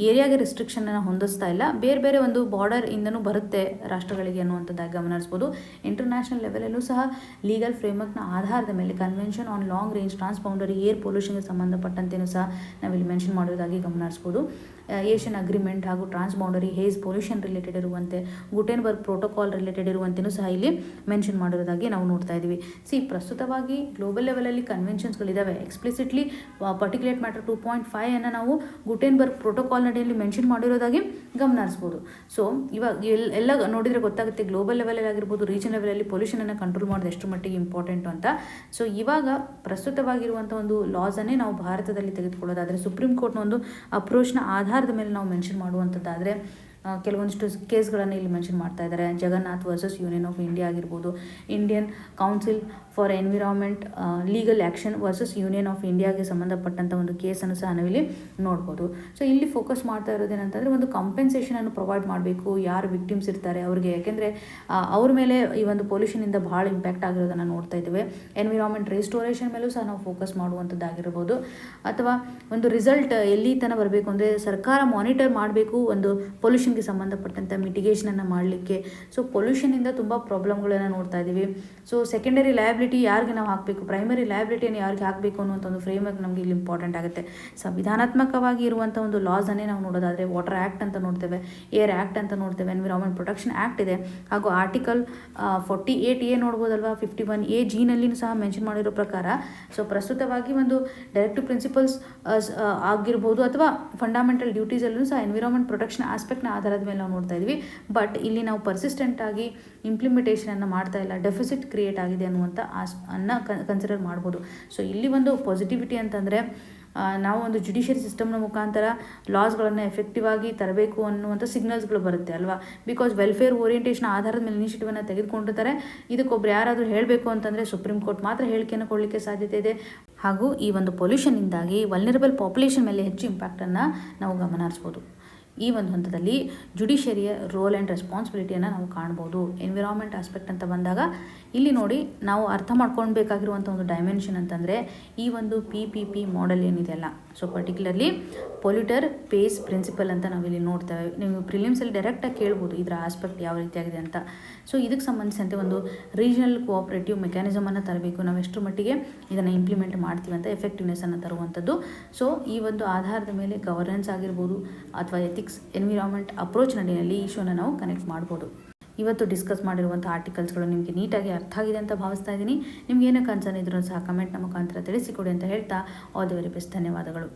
ಏರಿಯಾಗೆ ರಿಸ್ಟ್ರಿಕ್ಷನನ್ನು ಹೊಂದಿಸ್ತಾ ಇಲ್ಲ, ಬೇರೆ ಬೇರೆ ಒಂದು ಬಾರ್ಡರ್ ಇಂದನೂ ಬರುತ್ತೆ ರಾಷ್ಟ್ರಗಳಿಗೆ ಅನ್ನುವಂಥದ್ದಾಗಿ ಗಮನಿಸ್ಬೋದು. ಇಂಟರ್ನ್ಯಾಷನಲ್ ಲೆವೆಲಲ್ಲೂ ಸಹ ಲೀಗಲ್ ಫ್ರೇಮ್ವರ್ಕ್ನ ಆಧಾರದ ಮೇಲೆ convention on long range transboundary air ಪೊಲ್ಯೂಷನ್ಗೆ ಸಂಬಂಧಪಟ್ಟಂತೆಯೂ ಸಹ ನಾವಿಲ್ಲಿ ಮೆನ್ಷನ್ ಮಾಡಿರೋದಾಗಿ ಗಮನಿಸ್ಬೋದು. ಏಷ್ಯನ್ ಅಗ್ರಿಮೆಂಟ್ ಹಾಗೂ ಟ್ರಾನ್ಸ್ಬೌಂಡರಿ ಹೇಸ್ ಪೊಲ್ಯೂಷನ್ ರಿಲೇಟೆಡ್ ಇರುವಂತೆ, ಗುಟೆನ್ಬರ್ಗ್ ಪ್ರೋಟೋಕಾಲ್ ರಿಲೇಟೆಡ್ ಇರುವಂತೆಯೂ ಸಹ ಇಲ್ಲಿ ಮೆನ್ಷನ್ ಮಾಡಿರೋದಾಗಿ ನಾವು ನೋಡ್ತಾ ಇದ್ದೀವಿ. ಪ್ರಸ್ತುತವಾಗಿ ಗ್ಲೋಬಲ್ ಲೆವೆಲಲ್ಲಿ ಕನ್ವೆನ್ಷನ್ಸ್ಗಳಿದ್ದಾವೆ. ಎಕ್ಸ್ಪ್ಲಿಸಿಟ್ಲಿ ಪರ್ಟಿಕ್ಯುಲೇಟ್ ಮ್ಯಾಟರ್ 2.5 ನಾವು ಗುಟೆನ್ಬರ್ಗ್ ಪ್ರೋಟೋಕಾಲ್ ನಡಿಯಲ್ಲಿ ಮೆನ್ಷನ್ ಮಾಡಿರೋದಾಗಿ ಗಮನಿಸ್ಬೋದು. ಸೊ ಇವಾಗ ಎಲ್ಲ ನೋಡಿದರೆ ಗೊತ್ತಾಗುತ್ತೆ ಗ್ಲೋಬಲ್ ಲೆವೆಲಲ್ಲಿ ಆಗಿರ್ಬೋದು, ರೀಜನ್ ಲೆವೆಲಲ್ಲಿ ಪೊಲ್ಯೂಷನನ್ನು ಕಂಟ್ರೋಲ್ ಮಾಡೋದು ಎಷ್ಟು ಮಟ್ಟಿಗೆ ಇಂಪಾರ್ಟೆಂಟು ಅಂತ. ಸೊ ಇವಾಗ ಪ್ರಸ್ತುತವಾಗಿರುವಂಥ ಒಂದು ಲಾಸನ್ನೇ ನಾವು ಭಾರತದಲ್ಲಿ ತೆಗೆದುಕೊಳ್ಳೋದಾದರೆ ಸುಪ್ರೀಂ ಕೋರ್ಟ್ನ ಒಂದು ಅಪ್ರೋಚ್ನ ಆಧಾರದ ಮೇಲೆ ನಾವು ಮೆನ್ಷನ್ ಮಾಡುವಂಥದ್ದಾದರೆ ಕೆಲವೊಂದಿಷ್ಟು ಕೇಸ್ಗಳನ್ನು ಇಲ್ಲಿ ಮೆನ್ಷನ್ ಮಾಡ್ತಾ ಇದ್ದಾರೆ. Jagannath versus union of India ಆಗಿರ್ಬೋದು, Indian council for environment legal action versus union of ಇಂಡಿಯಾಗೆ ಸಂಬಂಧಪಟ್ಟಂಥ ಒಂದು ಕೇಸನ್ನು ಸಹ ನಾವಿಲ್ಲಿ ನೋಡ್ಬೋದು. ಸೊ ಇಲ್ಲಿ ಫೋಕಸ್ ಮಾಡ್ತಾ ಇರೋದೇನಂತಂದರೆ ಒಂದು ಕಾಂಪೆನ್ಸೇಷನನ್ನು ಪ್ರೊವೈಡ್ ಮಾಡಬೇಕು ಯಾರು ವಿಕ್ಟಿಮ್ಸ್ ಇರ್ತಾರೆ ಅವ್ರಿಗೆ, ಯಾಕೆಂದರೆ ಅವ್ರ ಮೇಲೆ ಈ ಒಂದು ಪೊಲ್ಯೂಷನಿಂದ ಭಾಳ ಇಂಪ್ಯಾಕ್ಟ್ ಆಗಿರೋದನ್ನು ನೋಡ್ತಾ ಇದ್ದೇವೆ. ಎನ್ವಿರಾನ್ಮೆಂಟ್ ರಿಸ್ಟೋರೇಷನ್ ಮೇಲೂ ಸಹ ನಾವು ಫೋಕಸ್ ಮಾಡುವಂಥದ್ದಾಗಿರ್ಬೋದು. ಅಥವಾ ಒಂದು ರಿಸಲ್ಟ್ ಎಲ್ಲಿ ತನಕ ಬರಬೇಕು ಅಂದರೆ ಸರ್ಕಾರ ಮಾನಿಟರ್ ಮಾಡಬೇಕು ಒಂದು ಪೊಲ್ಯೂಷನ್ಗೆ ಸಂಬಂಧಪಟ್ಟಂಥ ಮಿಟಿಗೇಷನನ್ನು ಮಾಡಲಿಕ್ಕೆ. ಸೊ ಪೊಲ್ಯೂಷನಿಂದ ತುಂಬ ಪ್ರಾಬ್ಲಮ್ಗಳನ್ನು ನೋಡ್ತಾ ಇದ್ದೀವಿ. ಸೊ ಸೆಕೆಂಡರಿ ಲಯಬಿಲಿಟಿ ಯಾರಿಗೆ ನಾವು ಹಾಕಬೇಕು, ಪ್ರೈಮರಿ ಲಯಬಿಲಿಟಿಯನ್ನು ಯಾರಿಗೆ ಹಾಕಬೇಕು ಅನ್ನುವಂಥ ಒಂದು ಫ್ರೇಮ್ವರ್ಕ್ ನಮಗೆ ಇಲ್ಲಿ ಇಂಪಾರ್ಟೆಂಟ್ ಆಗುತ್ತೆ. ಸಂವಿಧಾನಾತ್ಮಕವಾಗಿ ಇರುವಂಥ ಒಂದು ಲಾಸನ್ನೇ ನಾವು ನೋಡೋದಾದರೆ ವಾಟರ್ ಆ್ಯಕ್ಟ್ ಅಂತ ನೋಡ್ತೇವೆ, ಏರ್ ಆ್ಯಕ್ಟ್ ಅಂತ ನೋಡ್ತೇವೆ, ಎನ್ವಿರಾನ್ಮೆಂಟ್ ಪ್ರೊಟೆಕ್ಷನ್ ಆ್ಯಕ್ಟ್ ಇದೆ, ಹಾಗೂ ಆರ್ಟಿಕಲ್ 48A ನೋಡ್ಬೋದಲ್ವಾ, 51A Gನಲ್ಲಿಯೂ ಸಹ ಮೆನ್ಷನ್ ಮಾಡಿರೋ ಪ್ರಕಾರ. ಸೊ ಪ್ರಸ್ತುತವಾಗಿ ಒಂದು ಡೈರೆಕ್ಟಿವ್ ಪ್ರಿನ್ಸಿಪಲ್ಸ್ ಆಗಿರ್ಬೋದು ಅಥವಾ ಫಂಡಮೆಂಟಲ್ ಡ್ಯೂಟೀಸಲ್ಲೂ ಸಹ ಎನ್ವಿರಾನ್ಮೆಂಟ್ ಪ್ರೊಟೆಕ್ಷನ್ ಆಸ್ಪೆಕ್ಟ್ನ ಆಧಾರದ ಮೇಲೆ ನಾವು ನೋಡ್ತಾ ಇದ್ವಿ. ಬಟ್ ಇಲ್ಲಿ ನಾವು ಪರ್ಸಿಸ್ಟೆಂಟ್ ಆಗಿ ಇಂಪ್ಲಿಮೆಂಟೇಷನನ್ನು ಮಾಡ್ತಾ ಇಲ್ಲ, ಡೆಫಿಸಿಟ್ ಕ್ರಿಯೇಟ್ ಆಗಿದೆ ಅನ್ನುವಂಥ ಕನ್ಸಿಡರ್ ಮಾಡ್ಬೋದು. ಸೊ ಇಲ್ಲಿ ಒಂದು ಪಾಸಿಟಿವಿಟಿ ಅಂತಂದರೆ ನಾವು ಒಂದು ಜುಡಿಷಿಯರಿ ಸಿಸ್ಟಮ್ನ ಮುಖಾಂತರ ಲಾಸ್ಗಳನ್ನು ಎಫೆಕ್ಟಿವ್ ಆಗಿ ತರಬೇಕು ಅನ್ನುವಂಥ ಸಿಗ್ನಲ್ಸ್ಗಳು ಬರುತ್ತೆ ಅಲ್ವಾ. ಬಿಕಾಸ್ ವೆಲ್ಫೇರ್ ಓರಿಯೆಂಟೇಷನ್ ಆಧಾರದ ಮೇಲೆ ಇನಿಷಿಯೇಟಿವನ್ನು ತೆಗೆದುಕೊಂಡಿರ್ತಾರೆ. ಇದಕ್ಕೊಬ್ಬರು ಯಾರಾದರೂ ಹೇಳಬೇಕು ಅಂತಂದರೆ ಸುಪ್ರೀಂ ಕೋರ್ಟ್ ಮಾತ್ರ ಹೇಳಿಕೆಯನ್ನು ಕೊಡಲಿಕ್ಕೆ ಸಾಧ್ಯತೆ ಇದೆ. ಹಾಗೂ ಈ ಒಂದು ಪೊಲ್ಯೂಷನಿಂದಾಗಿ ವಲ್ನರಬಲ್ ಪಾಪ್ಯುಲೇಷನ್ ಮೇಲೆ ಹೆಚ್ಚು ಇಂಪ್ಯಾಕ್ಟನ್ನು ನಾವು ಗಮನಿಸ್ಬೋದು. ಈ ಒಂದು ಹಂತದಲ್ಲಿ ಜುಡಿಷಿಯರಿಯ ರೋಲ್ ಆ್ಯಂಡ್ ರೆಸ್ಪಾನ್ಸಿಬಿಲಿಟಿಯನ್ನು ನಾವು ಕಾಣ್ಬೋದು. ಎನ್ವಿರಾನ್ಮೆಂಟ್ ಆಸ್ಪೆಕ್ಟ್ ಅಂತ ಬಂದಾಗ ಇಲ್ಲಿ ನೋಡಿ ನಾವು ಅರ್ಥ ಮಾಡ್ಕೊಳ್ಬೇಕಾಗಿರುವಂಥ ಒಂದು ಡೈಮೆನ್ಷನ್ ಅಂತಂದರೆ ಈ ಒಂದು PPP ಮಾಡೆಲ್ ಏನಿದೆಯಲ್ಲ, so particularly polluter pays principle ಅಂತ ನಾವಿಲ್ಲಿ ನೋಡ್ತೇವೆ. ನೀವು ಪ್ರಿಲಿಮ್ಸಲ್ಲಿ ಡೈರೆಕ್ಟಾಗಿ ಕೇಳ್ಬೋದು ಇದರ ಆಸ್ಪೆಕ್ಟ್ ಯಾವ ರೀತಿಯಾಗಿದೆ ಅಂತ. ಸೊ ಇದಕ್ಕೆ ಸಂಬಂಧಿಸಿದಂತೆ ಒಂದು ರೀಜನಲ್ ಕೋಆಪ್ರೇಟಿವ್ ಮೆಕ್ಯಾನಿಸಮನ್ನು ತರಬೇಕು, ನಾವು ಎಷ್ಟರ ಮಟ್ಟಿಗೆ ಇದನ್ನು ಇಂಪ್ಲಿಮೆಂಟ್ ಮಾಡ್ತೀವಿ ಅಂತ ಎಫೆಕ್ಟಿವ್ನೆಸ್ಸನ್ನು ತರುವಂಥದ್ದು. ಸೊ ಈ ಒಂದು ಆಧಾರದ ಮೇಲೆ ಗವರ್ನೆನ್ಸ್ ಆಗಿರ್ಬೋದು ಅಥವಾ ಎಥಿಕ್ಸ್ ಎನ್ವಿರಾನ್ಮೆಂಟ್ ಅಪ್ರೋಚ್ ನಡಿನಲ್ಲಿ ಈ ಇಶ್ಯೂನ ನಾವು ಕನೆಕ್ಟ್ ಮಾಡ್ಬೋದು. ಇವತ್ತು ಡಿಸ್ಕಸ್ ಮಾಡಿರುವಂಥ ಆರ್ಟಿಕಲ್ಸ್ಗಳು ನಿಮಗೆ ನೀಟಾಗಿ ಅರ್ಥ ಆಗಿದೆ ಅಂತ ಭಾವಿಸ್ತಾ ಇದ್ದೀನಿ. ನಿಮ್ಗೆ ಏನೋ ಕನ್ಸರ್ನ್ ಇದ್ರೂ ಸಹ ಕಮೆಂಟ್ನ ಮುಖಾಂತರ ತಿಳಿಸಿಕೊಡಿ ಅಂತ ಹೇಳ್ತಾ ಆಲ್ ದಿ ವೆರಿ ಬೆಸ್ಟ್. ಧನ್ಯವಾದಗಳು.